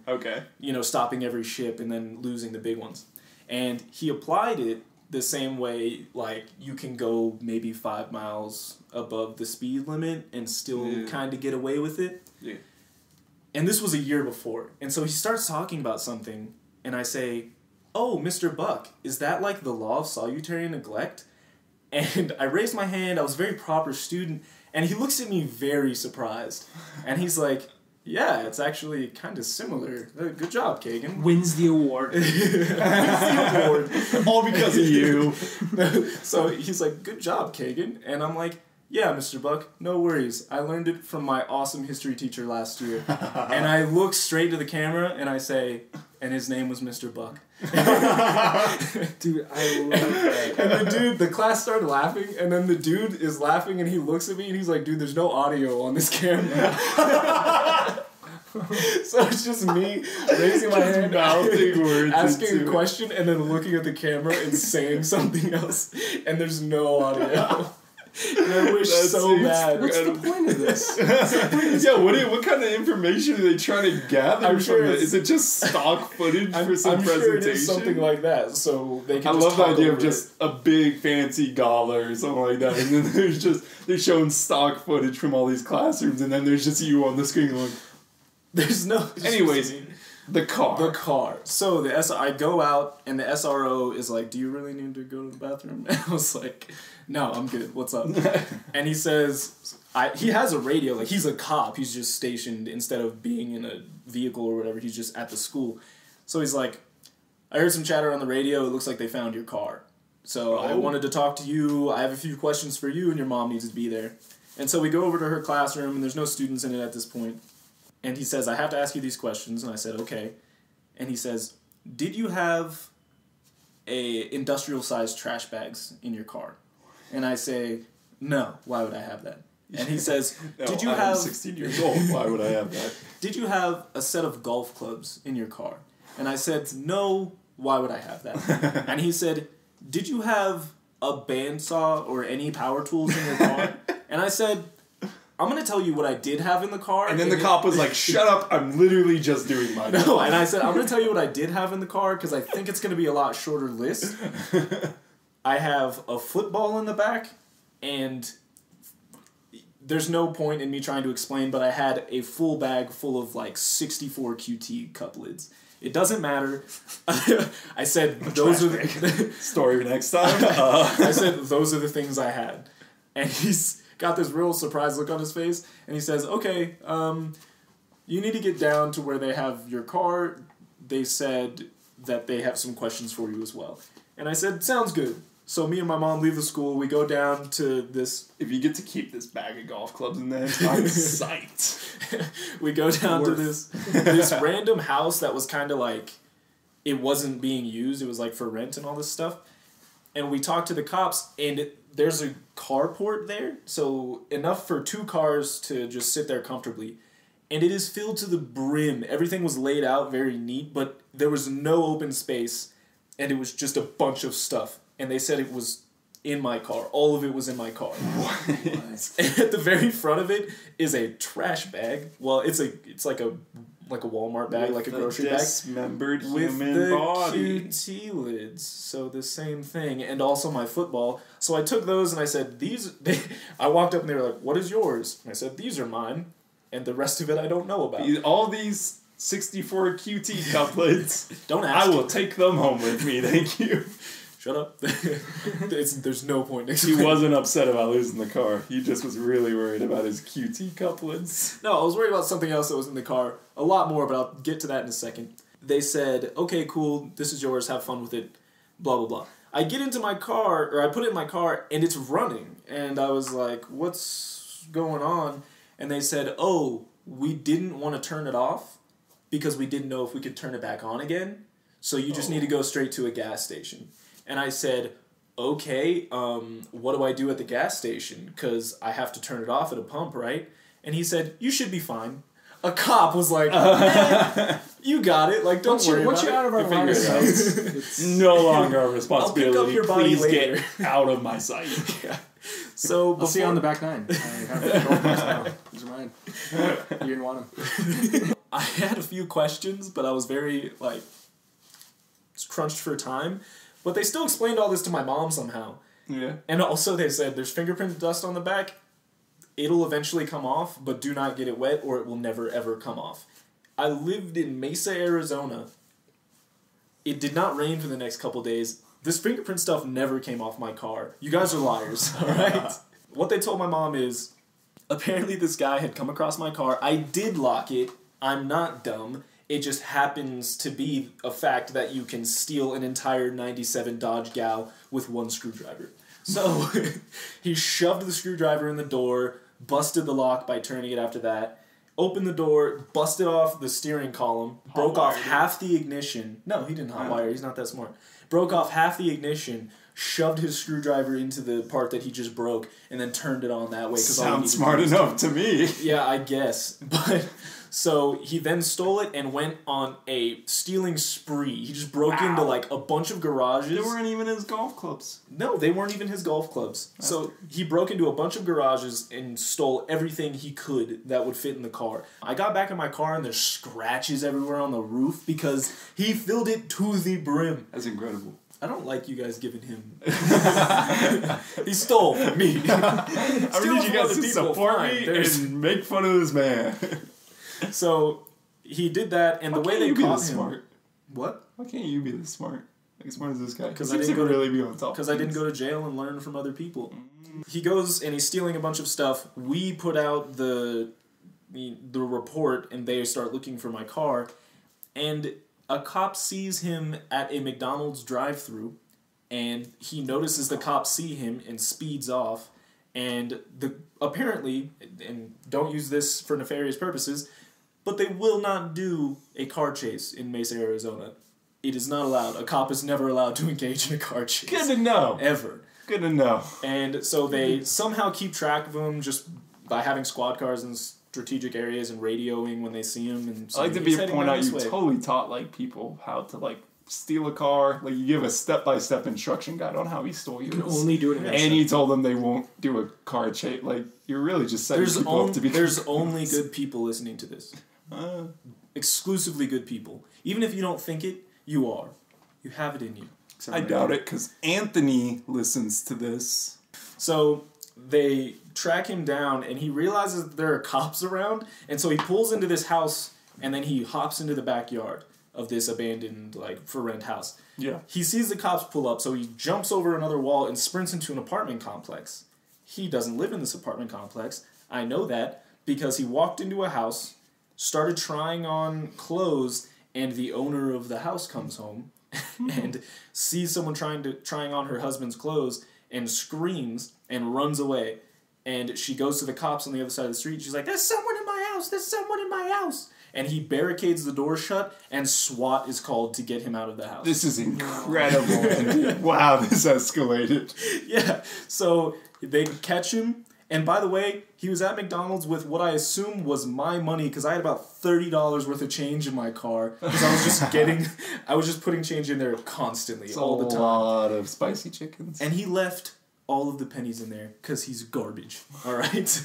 stopping every ship and then losing the big ones. And he applied it the same way, like, you can go maybe 5 miles above the speed limit and still kind of get away with it. Yeah. And this was a year before. And so he starts talking about something, and I say, oh, Mr. Buck, is that like the law of salutary neglect? And I raised my hand, I was a very proper student, and he looks at me very surprised. And he's like, yeah, it's actually kind of similar. Good job, Kaegan. Wins the award. All because of you. So he's like, good job, Kaegan. And I'm like, yeah, Mr. Buck, no worries. I learned it from my awesome history teacher last year. And I look straight to the camera and I say, and his name was Mr. Buck. Dude, I love that. And the class started laughing, and then the dude is laughing, and he looks at me, and he's like, dude, there's no audio on this camera. So it's just me raising my hand, mouthing words, asking a question, and then looking at the camera and saying something else, and there's no audio. And I wish so bad. What's the point of this? Yeah, what kind of information are they trying to gather I'm sure from it? Is it just stock footage for some I'm presentation? sure it is something like that, so they can I just love the talk idea of over just a big fancy gala or something like that, and then they're showing stock footage from all these classrooms, and then there's just you on the screen going, there's no... Anyways, the car. So I go out, and the SRO is like, do you really need to go to the bathroom? And I was like, no, I'm good. What's up? And he says, he has a radio. Like, he's a cop. He's just stationed, instead of being in a vehicle or whatever, he's just at the school. So he's like, I heard some chatter on the radio. It looks like they found your car. So I wanted to talk to you. I have a few questions for you, and your mom needs to be there. And so we go over to her classroom, and there's no students in it at this point. And he says, I have to ask you these questions. And I said, okay. And he says, did you have a industrial-sized trash bags in your car? And I say, no, why would I have that? And he says, did you have... 16 years old, why would I have that? Did you have a set of golf clubs in your car? And I said, no, why would I have that? And he said, did you have a bandsaw or any power tools in your car? And I said, I'm going to tell you what I did have in the car. And then the cop was like, shut up, I'm literally just doing my job. No, and I said, I'm going to tell you what I did have in the car because I think it's going to be a lot shorter list. I have a football in the back, and there's no point in me trying to explain, but I had a full bag full of like 64 QT cup lids. It doesn't matter. I said, those are the... Story next time. I said, those are the things I had. And he's got this real surprised look on his face, and he says, okay, you need to get down to where they have your car. They said that they have some questions for you as well. And I said, sounds good. So me and my mom leave the school, we go down to this... If you get to keep this bag of golf clubs in there, I'm psyched. We go down to this random house that was kind of like... It wasn't being used, it was like for rent and all this stuff. And we talk to the cops, and there's a carport there, so enough for 2 cars to just sit there comfortably. And it is filled to the brim. Everything was laid out very neat, but there was no open space, and it was just a bunch of stuff. And they said it was in my car. All of it was in my car. And at the very front of it is a trash bag. Well, it's like a Walmart bag, like a grocery bag. Dismembered with human the body. QT lids. So the same thing. And also my football. So I took those and I said, I walked up and they were like, what is yours? And I said, these are mine. And the rest of it I don't know about. All these 64 QT couplets. Don't ask. I will take them home with me, thank you. Shut up. There's no point in He wasn't upset about losing the car. He just was really worried about his QT couplets. No, I was worried about something else that was in the car. A lot more, but I'll get to that in a second. They said, okay, cool, this is yours, have fun with it, blah, blah, blah. I get into my car, or I put it in my car, and it's running. And I was like, what's going on? And they said, oh, we didn't want to turn it off because we didn't know if we could turn it back on again. So you just need to go straight to a gas station. And I said, okay, what do I do at the gas station? Because I have to turn it off at a pump, right? And he said, you should be fine. A cop was like, you got it. Like, don't worry about it. Once you're out of our line of sight, It's no longer a responsibility. I'll pick up your body Please later. get out of my sight. Yeah. So I'll see you on the back 9. I have the golf carts now. These are mine. You didn't want them. I had a few questions, but I was very, like, crunched for time. But they still explained all this to my mom somehow. Yeah. And also they said, there's fingerprint dust on the back. It'll eventually come off, but do not get it wet or it will never, ever come off. I lived in Mesa, Arizona. It did not rain for the next couple days. This fingerprint stuff never came off my car. You guys are liars, alright? What they told my mom is, apparently this guy had come across my car. I did lock it. I'm not dumb. It just happens to be a fact that you can steal an entire 97 Dodge Gal with one screwdriver. So, he shoved the screwdriver in the door, busted the lock by turning it after that, opened the door, busted off the steering column, broke off half the ignition. No, he didn't hotwire, he's not that smart. Broke off half the ignition, shoved his screwdriver into the part that he just broke, and then turned it on that way. Sounds smart enough to me. Yeah, I guess. But... So he then stole it and went on a stealing spree. He just broke into like a bunch of garages. They weren't even his golf clubs. No, they weren't even his golf clubs. So he broke into a bunch of garages and stole everything he could that would fit in the car. I got back in my car and there's scratches everywhere on the roof because he filled it to the brim. That's incredible. I don't like you guys giving him... He stole from me. I need you guys to support me and make fun of this man. So he did that, and the way they caught him. Smart? What? Why can't you be this smart? Like smart as this guy? Because I didn't really be on top. Because I didn't go to jail and learn from other people. He goes and he's stealing a bunch of stuff. We put out the report, and they start looking for my car, and a cop sees him at a McDonald's drive-thru, and he notices the cops see him and speeds off, and apparently, and don't use this for nefarious purposes, but they will not do a car chase in Mesa, Arizona. it is not allowed. A cop is never allowed to engage in a car chase. Good to know. Ever. Good to know. And so they somehow keep track of him just by having squad cars in strategic areas and radioing when they see him. And so I like to point out you totally taught like people how to like steal a car. Like you give a step-by-step instruction guide on how he stole yours. You can only do it in and you told them they won't do a car chase. Like you're really just setting people up to be. There's only good people listening to this. Exclusively good people. Even if you don't think it, you are. You have it in you. I doubt it because Anthony listens to this. So they track him down and he realizes that there are cops around, and so he pulls into this house and then he hops into the backyard of this abandoned like for rent house. Yeah. He sees the cops pull up, so he jumps over another wall and sprints into an apartment complex. He doesn't live in this apartment complex. I know that because he walked into a house, started trying on clothes, and the owner of the house comes home and sees someone trying on her husband's clothes and screams and runs away. And she goes to the cops on the other side of the street. She's like, "There's someone in my house! There's someone in my house!" And he barricades the door shut, and SWAT is called to get him out of the house. This is incredible. Wow, this escalated. Yeah, so they catch him. And by the way, he was at McDonald's with what I assume was my money because I had about $30 worth of change in my car because I was just putting change in there constantly, all the time. A lot of spicy chickens. And he left all of the pennies in there because he's garbage. All right.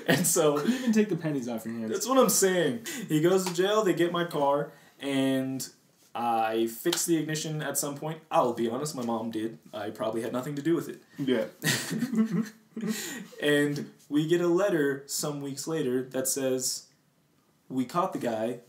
And so couldn't even take the pennies off your hands. That's what I'm saying. He goes to jail. They get my car, and I fixed the ignition at some point. I'll be honest, my mom did. I probably had nothing to do with it. Yeah. And we get a letter some weeks later that says, "We caught the guy.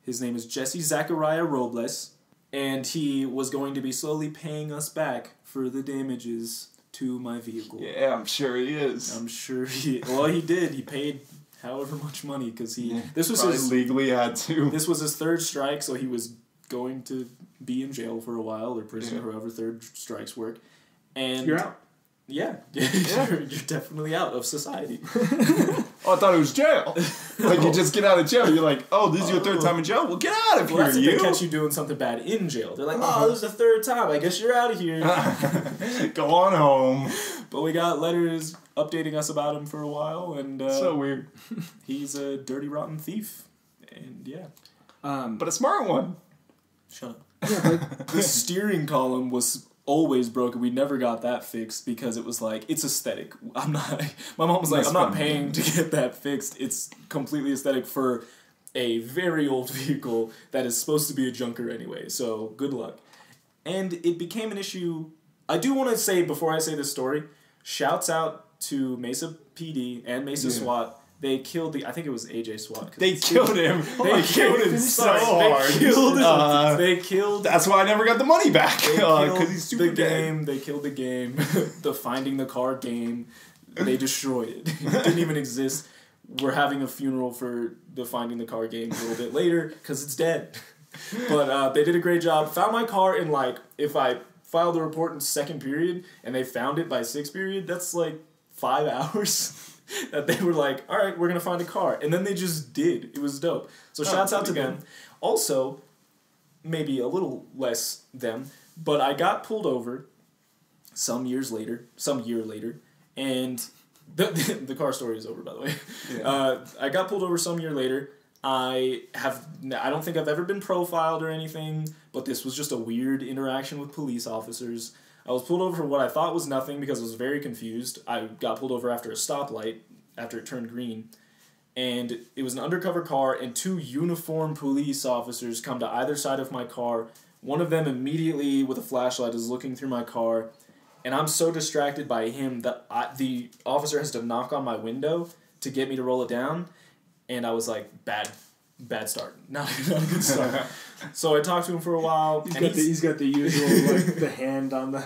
His name is Jesse Zachariah Robles, and he was going to be slowly paying us back for the damages to my vehicle." Yeah, I'm sure he is. I'm sure he did. He paid however much money because this was probably his legally had to. This was his third strike, so he was going to be in jail for a while, or prison, or however third strikes work. And you're out. Yeah, you're definitely out of society. Oh, I thought it was jail. Like you just get out of jail. You're like, oh, this is your third time in jail. Well, get out of here. That's if they catch you doing something bad in jail. They're like, oh, this is the third time. I guess you're out of here. Go on home. But we got letters updating us about him for a while, and so weird. He's a dirty, rotten thief, and yeah. But a smart one. Shut up. Yeah, but the steering column was always broken. We never got that fixed because it was like, it's aesthetic. My mom was like, I'm not paying to get that fixed. It's completely aesthetic for a very old vehicle that is supposed to be a junker anyway. So good luck. And it became an issue. I do want to say, before I say this story, shouts out to Mesa PD and Mesa SWAT. They killed I think it was AJ SWAT. They killed him. They killed him so hard. They killed. That's why I never got the money back. Because he's super dead. They killed the game. The finding the car game. They destroyed it. It didn't even exist. We're having a funeral for the finding the car game a little bit later because it's dead. But they did a great job. Found my car in if I filed a report in second period and they found it by sixth period, that's 5 hours. That they were like, all right, we're going to find a car. And then they just did. It was dope. So shouts out to them. Also, maybe a little less them, but I got pulled over some year later, and the car story is over, by the way. Yeah. I got pulled over some year later. I don't think I've ever been profiled or anything, but this was just a weird interaction with police officers. I was pulled over for what I thought was nothing because I was very confused. I got pulled over after a stoplight, after it turned green. And it was an undercover car, and 2 uniformed police officers come to either side of my car. One of them immediately, with a flashlight, is looking through my car. And I'm so distracted by him that the officer has to knock on my window to get me to roll it down. And I was like, bad start. Not a good start. So I talked to him for a while. He's got the usual, the hand on the...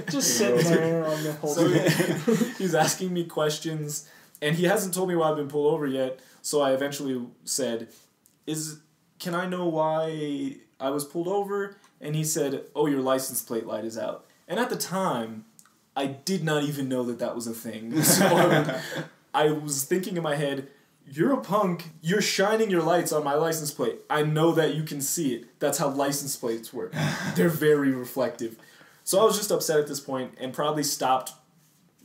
just sitting there on the whole thing. He's asking me questions, and he hasn't told me why I've been pulled over yet. So I eventually said, can I know why I was pulled over? And he said, oh, your license plate light is out. And at the time, I did not even know that was a thing. So I was thinking in my head, you're a punk. You're shining your lights on my license plate. I know that you can see it. That's how license plates work. They're very reflective. So I was just upset at this point and probably stopped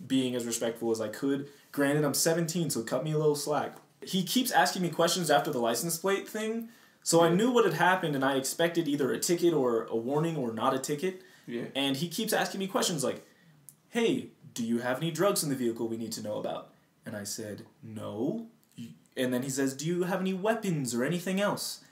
being as respectful as I could. Granted, I'm 17, so cut me a little slack. He keeps asking me questions after the license plate thing, so I knew what had happened, and I expected either a ticket or a warning or not a ticket. Yeah. And he keeps asking me questions like, hey, do you have any drugs in the vehicle we need to know about? And I said, no. And then he says, do you have any weapons or anything else?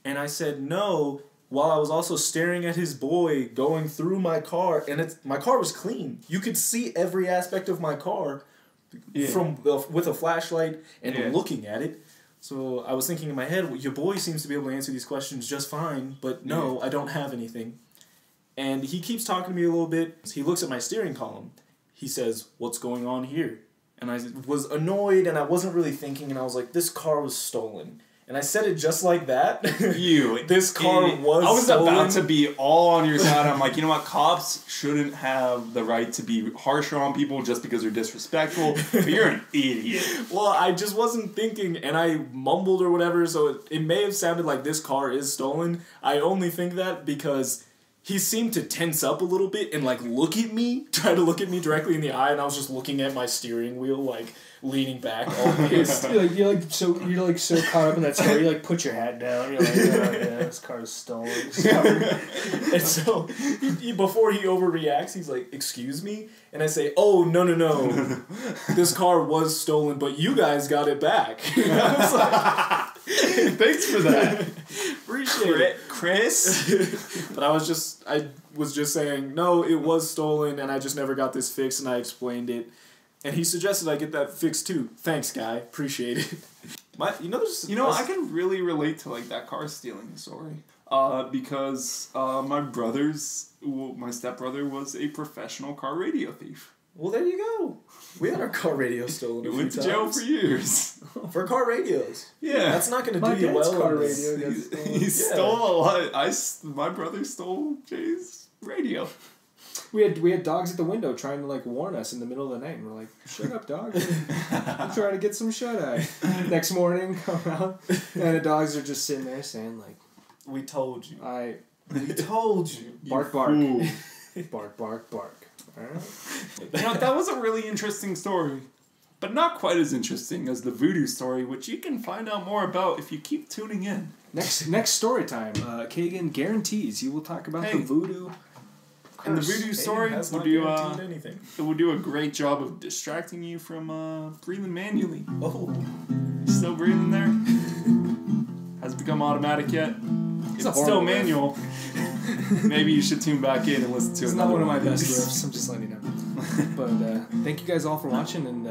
And I said, no, while I was also staring at his boy going through my car, and my car was clean. You could see every aspect of my car with a flashlight and looking at it. So I was thinking in my head, well, your boy seems to be able to answer these questions just fine, but no, I don't have anything. And he keeps talking to me a little bit. He looks at my steering column. He says, what's going on here? And I was annoyed, and I wasn't really thinking, and I was like, this car was stolen. And I said it just like that. This car idiot. was I was stolen. about to be all on your side. I'm like, you know what? Cops shouldn't have the right to be harsher on people just because they're disrespectful. But you're an idiot. Well, I just wasn't thinking, and I mumbled or whatever, so it may have sounded like this car is stolen. I only think that because he seemed to tense up a little bit and, like, try to look at me directly in the eye, and I was just looking at my steering wheel, like, leaning back all pissed. You're so caught up in that story. You like put your hat down. You're like, oh yeah, this car's stolen. And so before he overreacts, he's like, "Excuse me," and I say, "Oh no, this car was stolen, but you guys got it back." I was like, thanks for that. Appreciate it, Chris. But I was just saying, no, it was stolen, and I just never got this fixed, and I explained it. And he suggested I get that fixed too. Thanks, guy. Appreciate it. I can really relate to like that car stealing story. Because my stepbrother was a professional car radio thief. Well, there you go. We had our car radio stolen. He went to jail for years. For car radios. Yeah. That's not going to do you well. Car radio got stolen. He stole a lot. My brother stole Jay's radio. We had dogs at the window trying to like warn us in the middle of the night, and we're like, "Shut up, dog! I'm trying to get some shut eye." Next morning, come out, and the dogs are just sitting there saying like, "We told you. We told you. Bark, bark, bark, bark, bark." All right. That was a really interesting story, but not quite as interesting as the voodoo story, which you can find out more about if you keep tuning in. Next story time, Kaegan guarantees you will talk about the voodoo. And the voodoo story will do a great job of distracting you from breathing manually. Oh. Still breathing there? Hasn't become automatic yet? If it's still manual, maybe you should tune back in and listen to it. It's not one of my best riffs, I'm just letting you know. But thank you guys all for watching. And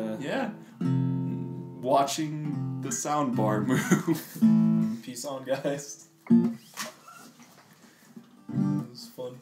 watching the soundbar move. Peace on, guys. It was fun.